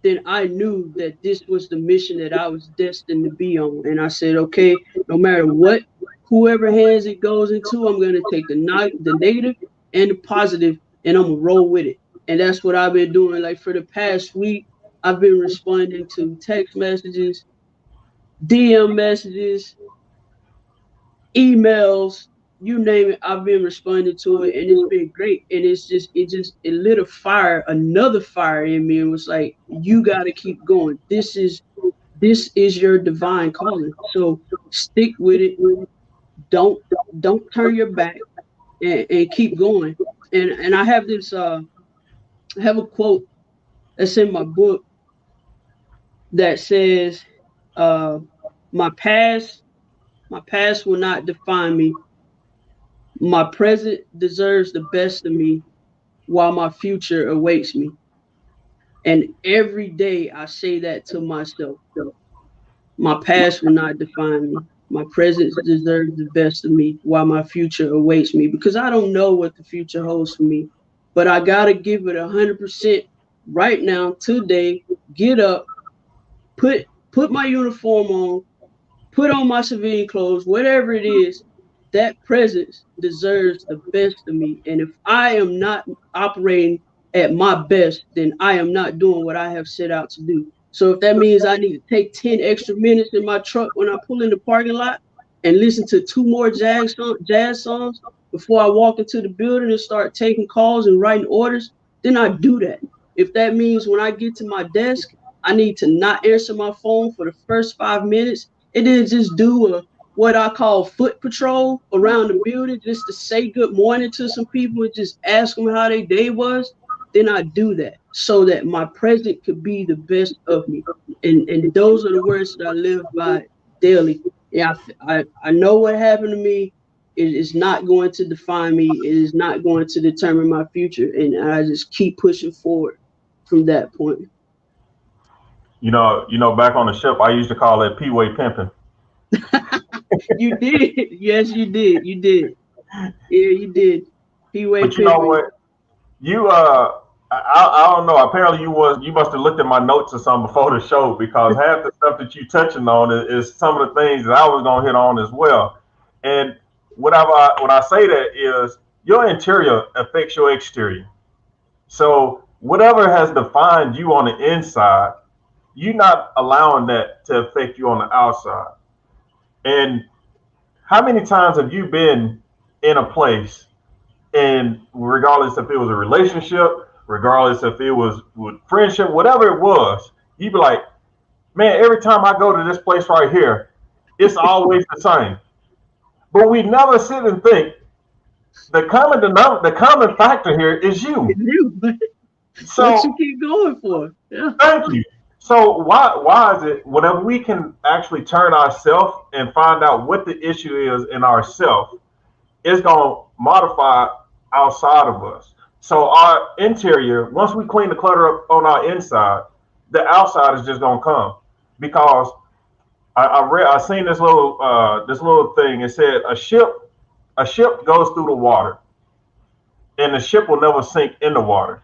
then I knew that this was the mission that I was destined to be on. And I said, okay, no matter what, whoever hands it goes into, I'm going to take the negative and the positive, and I'm going to roll with it. And that's what I've been doing. Like for the past week, I've been responding to text messages, DM messages, emails, you name it, I've been responding to it, and it's been great. And it lit a fire, another fire in me, and was like, you got to keep going. This is your divine calling. So stick with it. Don't don't turn your back, and keep going. And I have this I have a quote that's in my book that says, uh, my past my past will not define me. My present deserves the best of me, while my future awaits me. And every day I say that to myself. My past will not define me. My present deserves the best of me, while my future awaits me. Because I don't know what the future holds for me. But I got to give it 100% right now, today. Get up, put put my uniform on, put on my civilian clothes, whatever it is, that presence deserves the best of me. And if I am not operating at my best, then I am not doing what I have set out to do. So if that means I need to take 10 extra minutes in my truck when I pull in the parking lot and listen to two more jazz songs before I walk into the building and start taking calls and writing orders, then I do that. If that means when I get to my desk, I need to not answer my phone for the first 5 minutes and then just do what I call foot patrol around the building just to say good morning to some people and just ask them how their day was, then I do that so that my present could be the best of me. And those are the words that I live by daily. Yeah, I know what happened to me. It is not going to define me. It is not going to determine my future. And I just keep pushing forward from that point. Back on the ship, I used to call it P-way pimping. You did. Yes, you did. You did. Yeah, you did. P-way But you know pimping. what? I don't know. Apparently, you must have looked at my notes or something before the show because half the stuff that you touching on is some of the things that I was gonna hit on as well. And when I say that is your interior affects your exterior. So whatever has defined you on the inside, you're not allowing that to affect you on the outside. And how many times have you been in a place, and regardless if it was a relationship, regardless if it was with friendship, whatever it was, you'd be like, man, every time I go to this place right here, it's always the same. But we never sit and think the common factor here is you. It's you. What you So keep going for? Yeah. thank you. So why is it whenever we can actually turn ourselves and find out what the issue is in ourselves, it's gonna modify outside of us. So our interior, once we clean the clutter up on our inside, the outside is just gonna come. Because I seen this little thing. It said a ship goes through the water, and the ship will never sink in the water.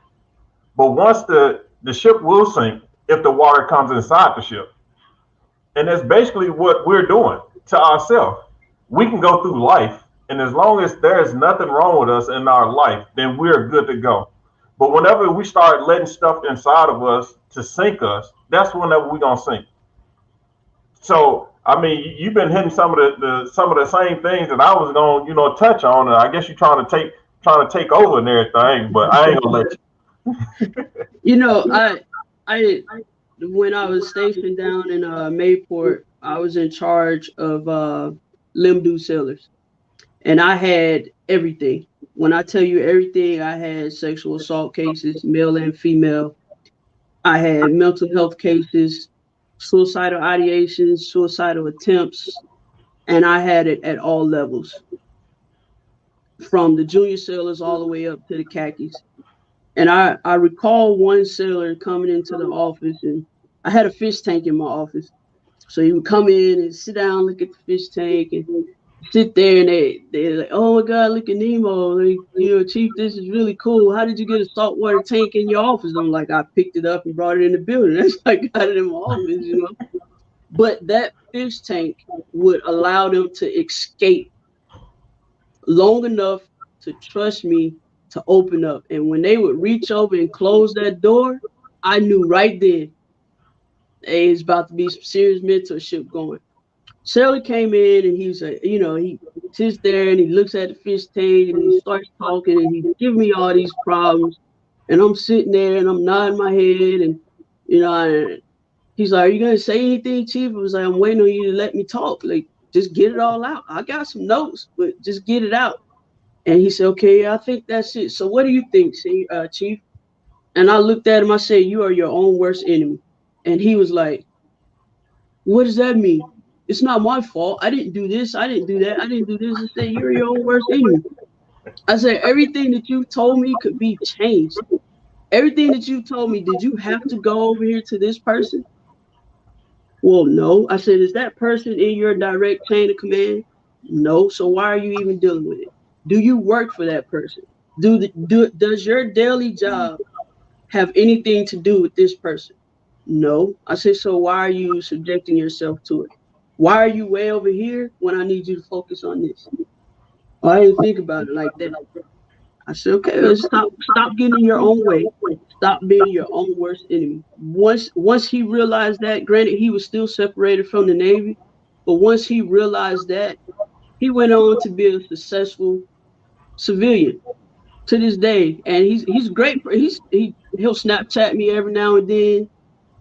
But once the ship will sink if the water comes inside the ship. And that's basically what we're doing to ourselves. We can go through life, and as long as there is nothing wrong with us in our life, then we're good to go. But whenever we start letting stuff inside of us to sink us, that's whenever we're gonna sink. So I mean, you've been hitting some of some of the same things that I was gonna, touch on. And I guess you're trying to take over and everything, but I ain't gonna let You know, I when I was stationed down in Mayport, I was in charge of limb sailors, and I had everything. When I tell you everything, I had sexual assault cases, male and female. I had mental health cases, suicidal ideations, suicidal attempts, and I had it at all levels, from the junior sailors all the way up to the khakis. And I recall one sailor coming into the office, and I had a fish tank in my office. So he would come in and sit down, look at the fish tank, and sit there, and they're like, "Oh my God, look at Nemo! Like, Chief, this is really cool. How did you get a saltwater tank in your office?" I'm like, "I picked it up and brought it in the building. That's how I got it in my office." But that fish tank would allow them to escape long enough to trust me to open up. And when they would reach over and close that door, I knew right then, hey, it's about to be some serious mentorship going. Shirley came in, and he's like, he sits there and he looks at the fish tank and he starts talking and he's giving me all these problems. And I'm sitting there and I'm nodding my head, and he's like, "Are you gonna say anything, Chief?" I was like, "I'm waiting on you to let me talk. Like, just get it all out. I got some notes, but just get it out." And he said, "Okay, I think that's it. So what do you think, Chief?" And I looked at him. I said, "You are your own worst enemy." And he was like, "What does that mean? It's not my fault. I didn't do this. I didn't do that. I didn't do this." I said, "You're your own worst enemy." I said, "Everything that you told me could be changed. Everything that you told me, did you have to go over here to this person?" "Well, no." I said, "Is that person in your direct chain of command?" "No." "So why are you even dealing with it? Do you work for that person? Does your daily job have anything to do with this person?" "No." I said, "So why are you subjecting yourself to it? Why are you way over here when I need you to focus on this?" "Oh, I didn't think about it like that." I said, "Okay, let's stop getting in your own way. Stop being your own worst enemy." Once he realized that, granted he was still separated from the Navy, but once he realized that, he went on to be a successful civilian to this day. And he's great for he'll Snapchat me every now and then,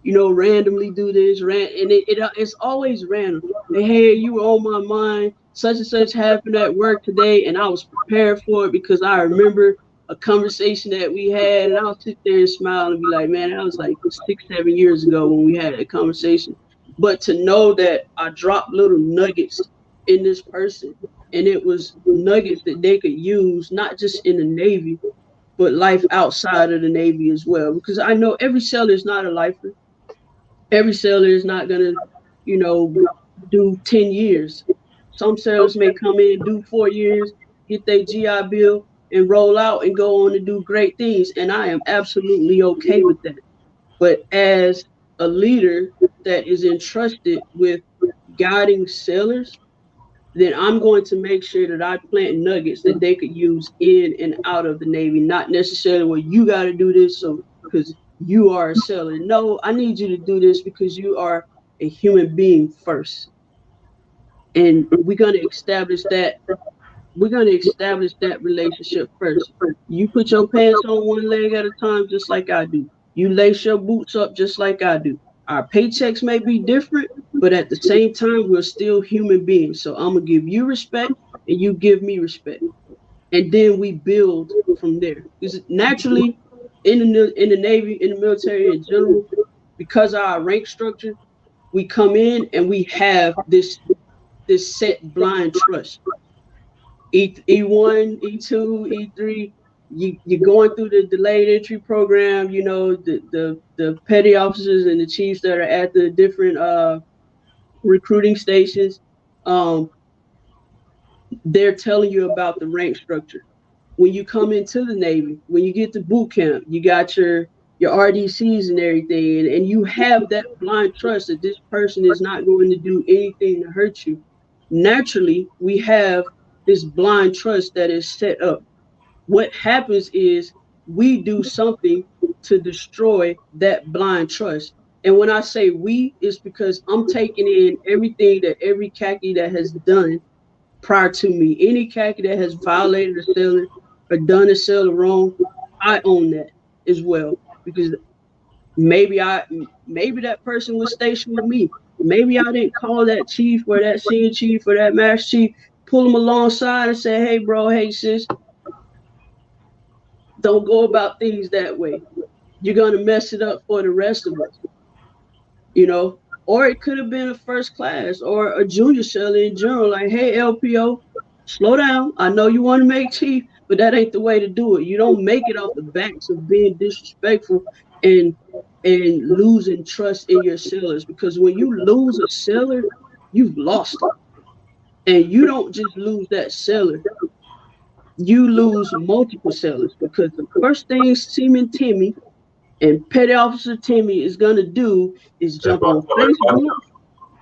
randomly do this, and it's always random. Hey, you were on my mind. Such and such happened at work today, and I was prepared for it because I remember a conversation that we had, and I'll sit there and smile and be like, "Man, that was like 6, 7 years ago when we had a conversation." But to know that I dropped little nuggets in this person, and it was nuggets that they could use not just in the Navy, but life outside of the Navy as well. Because I know every sailor is not a lifer. Every sailor is not gonna, you know, do 10 years. Some sailors may come in, do 4 years, get their GI Bill, and roll out and go on to do great things. And I am absolutely okay with that. But as a leader that is entrusted with guiding sailors, then I'm going to make sure that I plant nuggets that they could use in and out of the Navy, not necessarily, "Well, you got to do this so because you are a sailor." No, I need you to do this because you are a human being first. And we're going to establish that relationship first. You put your pants on one leg at a time, just like I do. You lace your boots up just like I do. Our paychecks may be different, but at the same time, we're still human beings. So I'm gonna give you respect, and you give me respect, and then we build from there. Because naturally, in the Navy, in the military in general, because of our rank structure, we come in and we have this set blind trust. E1, E2, E3. You're going through the delayed entry program. The petty officers and the chiefs that are at the different recruiting stations. Um, they're telling you about the rank structure. When you come into the Navy, when you get to boot camp, you got your RDCs and everything, and you have that blind trust that this person is not going to do anything to hurt you. Naturally, we have this blind trust that is set up. What happens is we do something to destroy that blind trust. And when I say we, it's because I'm taking in everything that every khaki that has done prior to me. Any khaki that has violated a seller or done a seller wrong, I own that as well. Because maybe that person was stationed with me. Maybe I didn't call that chief or that senior chief or that master chief, pull him alongside and say, hey bro, hey sis, don't go about things that way. You're gonna mess it up for the rest of us, you know. Or it could have been a first class or a junior seller in general, like, hey LPO, slow down. I know you want to make chief, but that ain't the way to do it. You don't make it off the backs of being disrespectful and losing trust in your sellers. Because when you lose a seller, you've lost them. And you don't just lose that seller, you lose multiple sellers. Because the first thing Seaman Timmy and Petty Officer Timmy is gonna do is That's jump what on I tell everybody Facebook. else.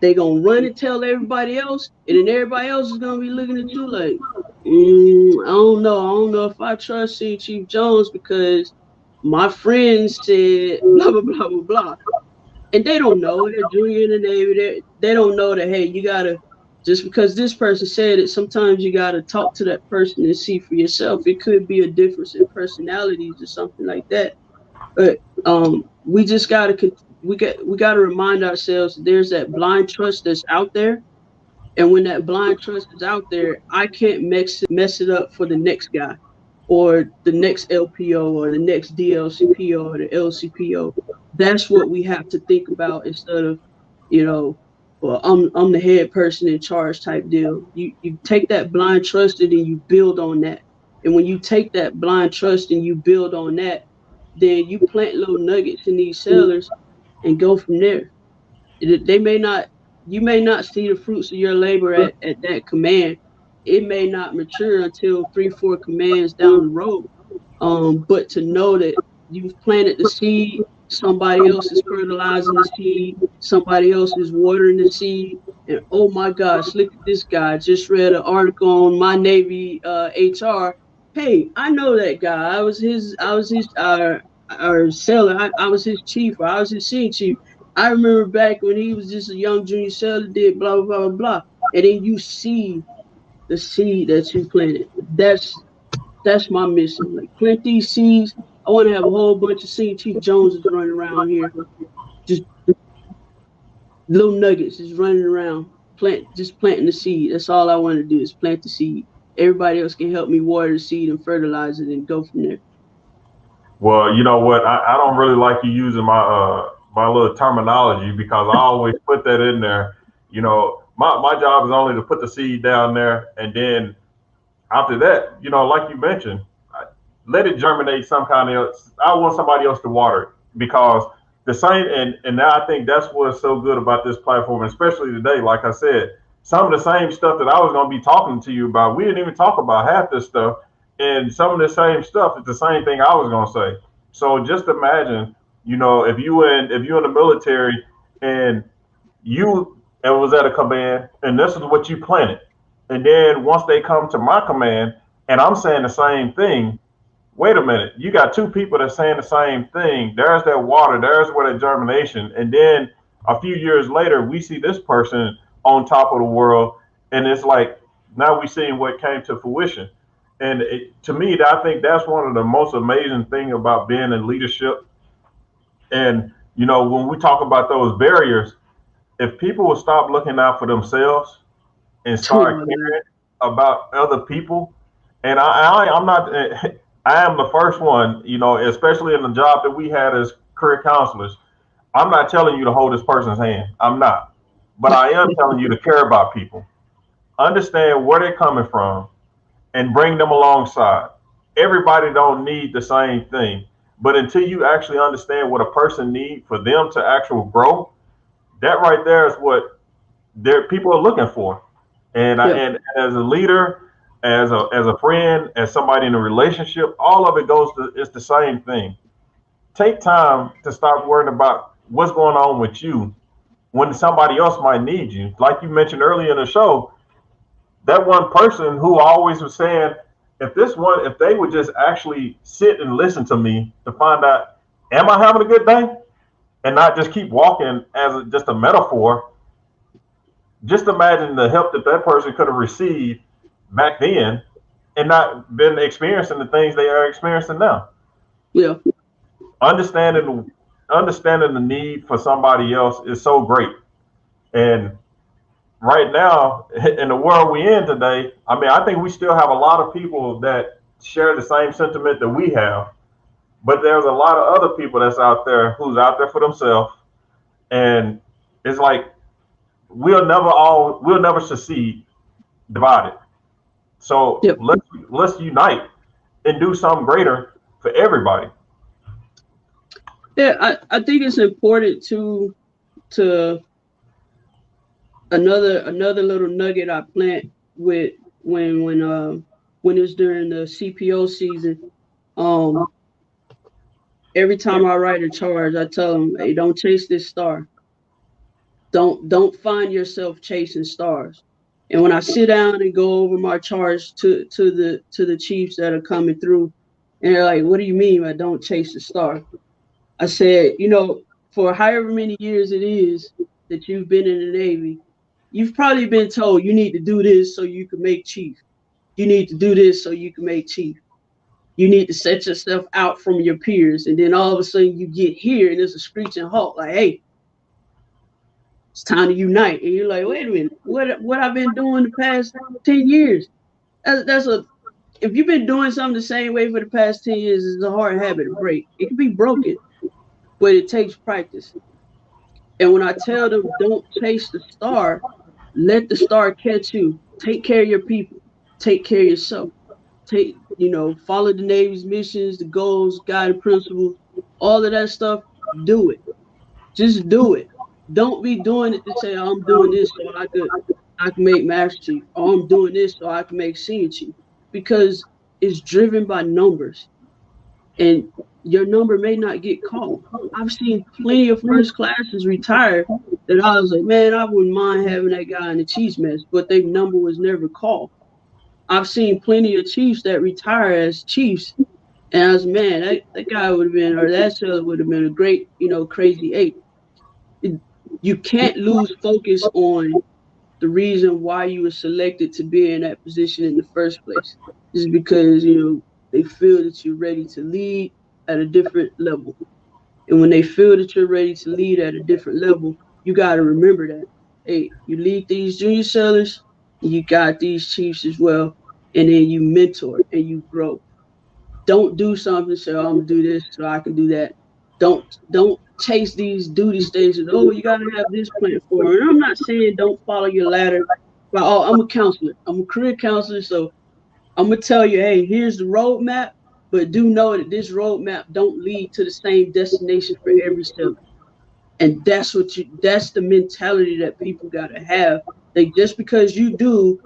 They gonna run and tell everybody else, and then everybody else is gonna be looking at you like, I don't know if I trust C. Chief Jones because my friend said blah blah blah blah blah, and they don't know. They're junior in the Navy. They don't know that, hey, you gotta, just because this person said it, sometimes you gotta talk to that person and see for yourself. It could be a difference in personalities or something like that. But we just gotta remind ourselves that there's that blind trust that's out there, and when that blind trust is out there, I can't mess it up for the next guy or the next LPO or the next DLCPO or the LCPO. That's what we have to think about instead of, you know, well, I'm the head person in charge type deal. You take that blind trust and then you build on that. And when you take that blind trust and you build on that, then you plant little nuggets in these sellers and go from there. They may not, you may not see the fruits of your labor at that command. It may not mature until 3, 4 commands down the road. But to know that you've planted the seed, somebody else is fertilizing the seed, somebody else is watering the seed, and oh my gosh, look at this guy. I just read an article on my Navy HR. Hey, I know that guy. I was his seller. I was his chief, or I was his scene chief. I remember back when he was just a young junior seller, did blah blah blah blah blah. And then you see the seed that you planted. That's my mission. Like, plant these seeds. I want to have a whole bunch of Senior Chief Joneses running around here. Just little nuggets just running around, just planting the seed. That's all I want to do is plant the seed. Everybody else can help me water the seed and fertilize it and go from there. Well, you know what? I don't really like you using my little terminology because I always put that in there. You know, my job is only to put the seed down there, and then after that, you know, like you mentioned, let it germinate some kind of. I want somebody else to water it because the same, and now I think that's what's so good about this platform, especially today. Like I said, some of the same stuff that I was going to be talking to you about, we didn't even talk about half this stuff, and some of the same stuff is the same thing I was going to say. So just imagine, you know, if you in the military and you it was at a command, and this is what you planted, and then once they come to my command, and I'm saying the same thing, wait a minute, you got two people that saying the same thing. There's that water, there's where that germination. And then a few years later, we see this person on top of the world. And it's like, now we seeing what came to fruition. And to me, I think that's one of the most amazing thing about being in leadership. And, you know, when we talk about those barriers, if people will stop looking out for themselves and Oh start my God. caring about other people. And I'm not, I am the first one, you know, especially in the job that we had as career counselors. I'm not telling you to hold this person's hand. I'm not. But I am telling you to care about people, understand where they're coming from, and bring them alongside. Everybody don't need the same thing. But until you actually understand what a person needs for them to actually grow, that right there is what people are looking for. Yeah. And as a leader, as a friend, as somebody in a relationship, all of it goes to it's the same thing. Take time to stop worrying about what's going on with you when somebody else might need you. Like you mentioned earlier in the show, that one person who always was saying, if they would just actually sit and listen to me to find out, am I having a good day, and not just keep walking as just a metaphor. Just imagine the help that that person could have received back then, and not been experiencing the things they are experiencing now. Yeah. Understanding understanding the need for somebody else is so great. And right now, in the world we in today, I mean, I think we still have a lot of people that share the same sentiment that we have, but there's a lot of other people that's out there who's out there for themselves, and it's like we'll never succeed divided. So Yep. let's unite and do something greater for everybody. Yeah, I think it's important to another little nugget I plant with when it's during the CPO season. Um, every time I write a charge, I tell them, hey, don't chase this star. Don't find yourself chasing stars. And when I sit down and go over my charge to the chiefs that are coming through, and they're like, "What do you mean by don't chase the star?" I said, for however many years it is that you've been in the Navy, you've probably been told you need to do this so you can make chief. You need to do this so you can make chief. You need to set yourself out from your peers. And then all of a sudden you get here and there's a screeching halt like, hey, it's time to unite. And you're like, wait a minute, what I've been doing the past 10 years? That's a if you've been doing something the same way for the past 10 years, it's a hard habit to break. It can be broken, but it takes practice. And when I tell them don't chase the star, let the star catch you. Take care of your people. Take care of yourself. Follow the Navy's missions, the goals, guiding principles, all of that stuff. Do it. Just do it. Don't be doing it to say, oh, I'm doing this so I can make master chief. Or I'm doing this so I can make senior chief. Because it's driven by numbers. And your number may not get called. I've seen plenty of first classes retire that I was like, man, I wouldn't mind having that guy in the Chiefs mess, but their number was never called. I've seen plenty of Chiefs that retire as Chiefs, and I was, man, that guy would have been, or that seller would have been a great, crazy eight. It, you can't lose focus on the reason why you were selected to be in that position in the first place. Is because, they feel that you're ready to lead at a different level. And when they feel that you're ready to lead at a different level, you got to remember that. Hey, you lead these junior sellers, you got these chiefs as well, and then you mentor and you grow. Don't do something and say, oh, I'm gonna do this so I can do that. Don't chase these duty stations. Oh, you gotta have this plan for it. And I'm not saying don't follow your ladder, but I'm a counselor. I'm a career counselor, so I'm gonna tell you, hey, here's the roadmap, but do know that this roadmap don't lead to the same destination for every seller. And that's the mentality that people gotta have. Like just because you do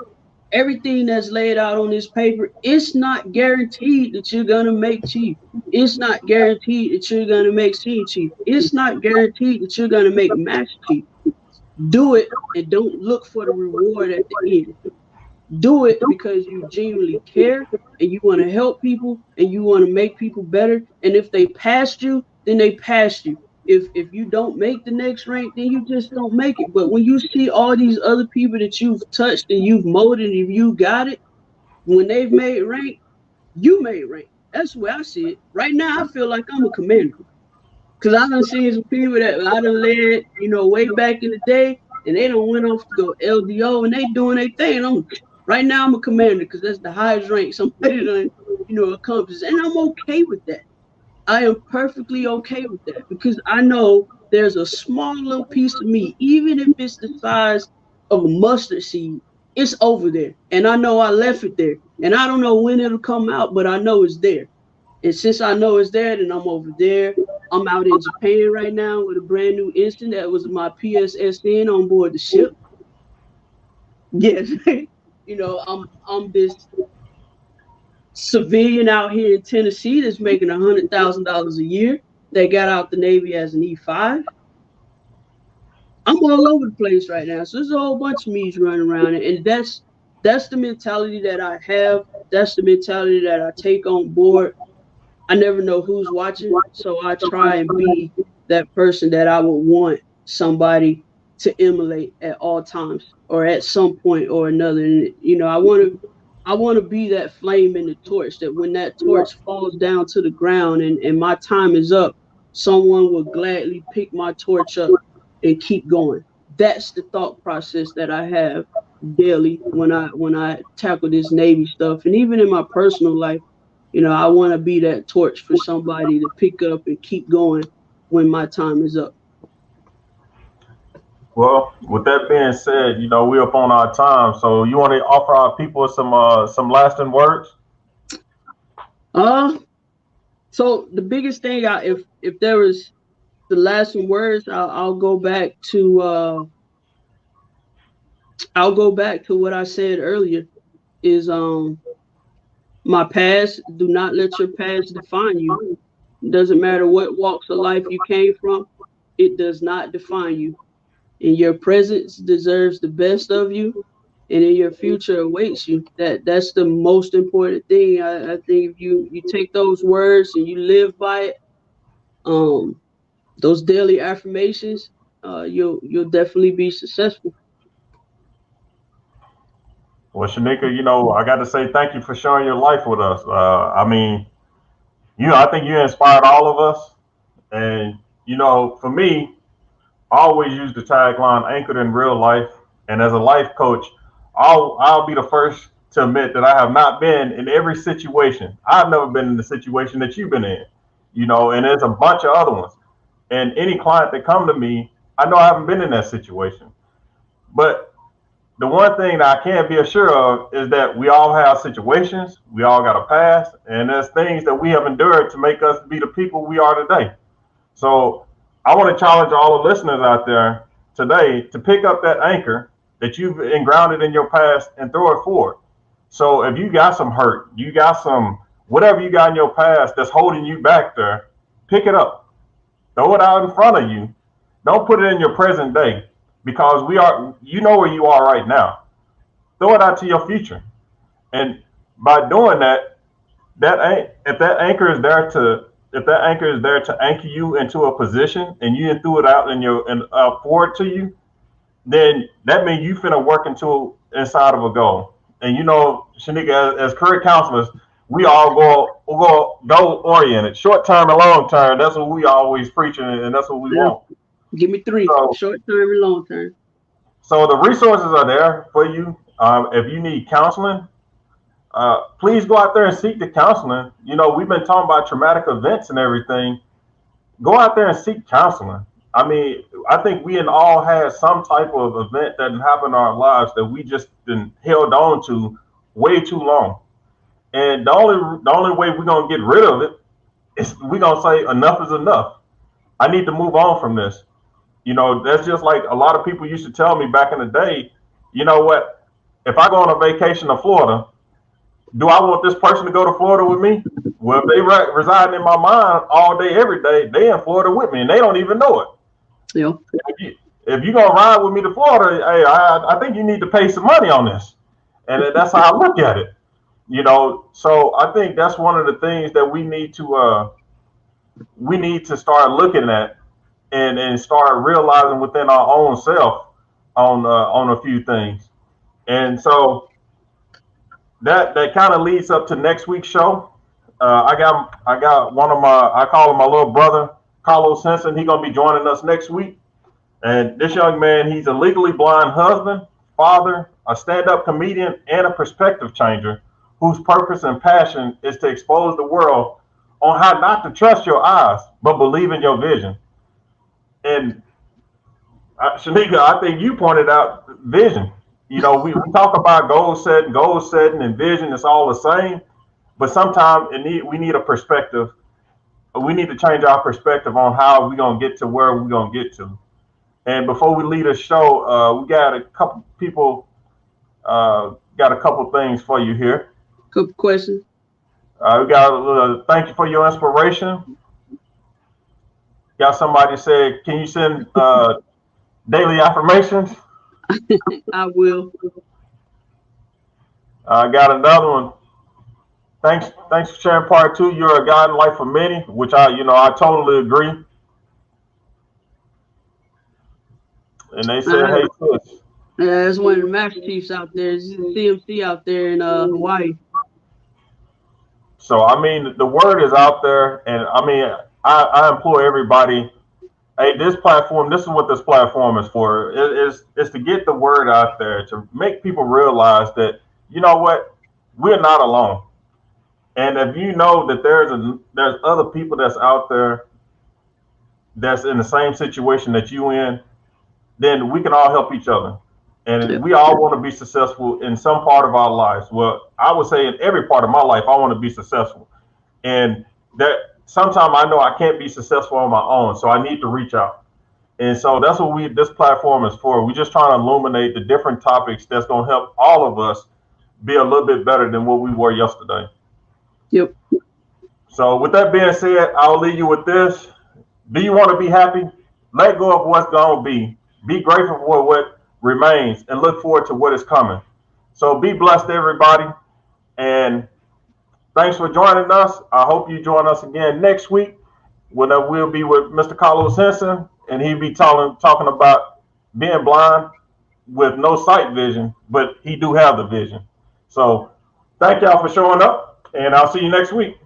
everything that's laid out on this paper, it's not guaranteed that you're gonna make chief. It's not guaranteed that you're gonna make senior chief. It's not guaranteed that you're gonna make master chief. Do it and don't look for the reward at the end. Do it because you genuinely care and you want to help people and you want to make people better. And if they passed you, then they passed you. If you don't make the next rank, then you just don't make it. But when you see all these other people that you've touched and you've molded and you got it, when they've made rank, you made rank. That's the way I see it. Right now, I feel like I'm a commander. Cause I done seen some people that I done led, way back in the day, and they done went off to go LDO and they doing their thing. Right now I'm a commander because that's the highest rank somebody done, accomplished. And I'm okay with that. I am perfectly okay with that because I know there's a small little piece of me, even if it's the size of a mustard seed, it's over there. And I know I left it there. And I don't know when it'll come out, but I know it's there. And since I know it's there, then I'm over there. I'm out in Japan right now with a brand new instant that was my PSSN on board the ship. Yes, I'm this civilian out here in Tennessee that's making $100,000 a year. That got out the Navy as an E5. I'm all over the place right now, so there's a whole bunch of me's running around, and that's that's the mentality that I have. That's the mentality that I take on board. I never know who's watching, so I try and be that person that I would want somebody to emulate at all times or at some point or another. And I want to be that flame in the torch that when that torch falls down to the ground and my time is up, someone will gladly pick my torch up and keep going. That's the thought process that I have daily when I tackle this Navy stuff. And even in my personal life, I want to be that torch for somebody to pick up and keep going when my time is up. Well, with that being said, we're up on our time. So you want to offer our people some lasting words? Uh, so the biggest thing, if there was the last some words, I'll go back to what I said earlier. Is my past? Do not let your past define you. It doesn't matter what walks of life you came from. It does not define you. And your presence deserves the best of you, and in your future awaits you. That's the most important thing. I think if you take those words and you live by it, um, those daily affirmations, you'll definitely be successful. Well, Shanika, I got to say thank you for sharing your life with us. I mean, I think you inspired all of us. And, for me, I always use the tagline anchored in real life. And as a life coach, I'll be the first to admit that I have not been in every situation. I've never been in the situation that you've been in, and there's a bunch of other ones. And any client that come to me, I know I haven't been in that situation. But the one thing that I can be assured of is that we all have situations, we all got a past, and there's things that we have endured to make us be the people we are today. So I want to challenge all the listeners out there today to pick up that anchor that you've grounded in your past and throw it forward. So if you got some hurt, you got some whatever you got in your past that's holding you back there, pick it up. Throw it out in front of you. Don't put it in your present day because you know where you are right now. Throw it out to your future. And by doing that, if that anchor is there to anchor you into a position and you threw it out and forward to you, then that means you finna work into inside of a goal. And Shanika, as career counselors, we all go goal oriented, short term and long term. That's what we always preaching, and that's what we Yeah. want. Give me three: So, short term and long term. so the resources are there for you. If you need counseling, please go out there and seek the counseling. We've been talking about traumatic events and everything. Go out there and seek counseling. I mean, I think we all had some type of event that happened in our lives that we just been held on to way too long. And the only way we're gonna get rid of it is we're gonna say enough is enough. I need to move on from this. That's just like a lot of people used to tell me back in the day. You know what? If I go on a vacation to Florida, do I want this person to go to Florida with me? Well, if they reside in my mind all day, every day, they in Florida with me, and they don't even know it. Yeah. If you gonna ride with me to Florida, hey, I think you need to pay some money on this, and that's how I look at it. So I think that's one of the things that we need to start looking at and start realizing within our own self on a few things. And so that kind of leads up to next week's show. I got one of I call him my little brother, Carlos Henson. He's gonna be joining us next week. And this young man, he's a legally blind husband, father, a stand-up comedian, and a perspective changer whose purpose and passion is to expose the world on how not to trust your eyes, but believe in your vision. And Shanika, I think you pointed out vision. We talk about goal setting, and vision is all the same. But sometimes we need a perspective. We need to change our perspective on how we're gonna get to where we're gonna get to. And before we leave the show, we got a couple people got a couple things for you here. Couple questions. We got a thank you for your inspiration. Got somebody said, can you send daily affirmations? I will. I got another one. Thanks for sharing part two. You're a God in life for many, which I totally agree. And they said, Uh, hey, sis. that's one of the Master Chiefs out there. This is CMC out there in Hawaii. So I mean, the word is out there, and I mean, I implore everybody. Hey, this platform. This is what this platform is for. It's to get the word out there to make people realize that you know what, we're not alone. And if you know that there's other people that's out there that's in the same situation that you in, then we can all help each other. And Yep. we all want to be successful in some part of our lives. Well, I would say in every part of my life, I want to be successful. And that sometimes I know I can't be successful on my own, so I need to reach out. And so that's what this platform is for. We're just trying to illuminate the different topics that's going to help all of us be a little bit better than what we were yesterday. Yep. So with that being said, I'll leave you with this. Do you want to be happy? Let go of what's going to be. Be grateful for what remains and look forward to what is coming. So be blessed, everybody. And thanks for joining us. I hope you join us again next week when we'll be with Mr. Carlos Henson, and he'll be talking about being blind with no sight vision, but he do have the vision. So thank y'all for showing up, and I'll see you next week.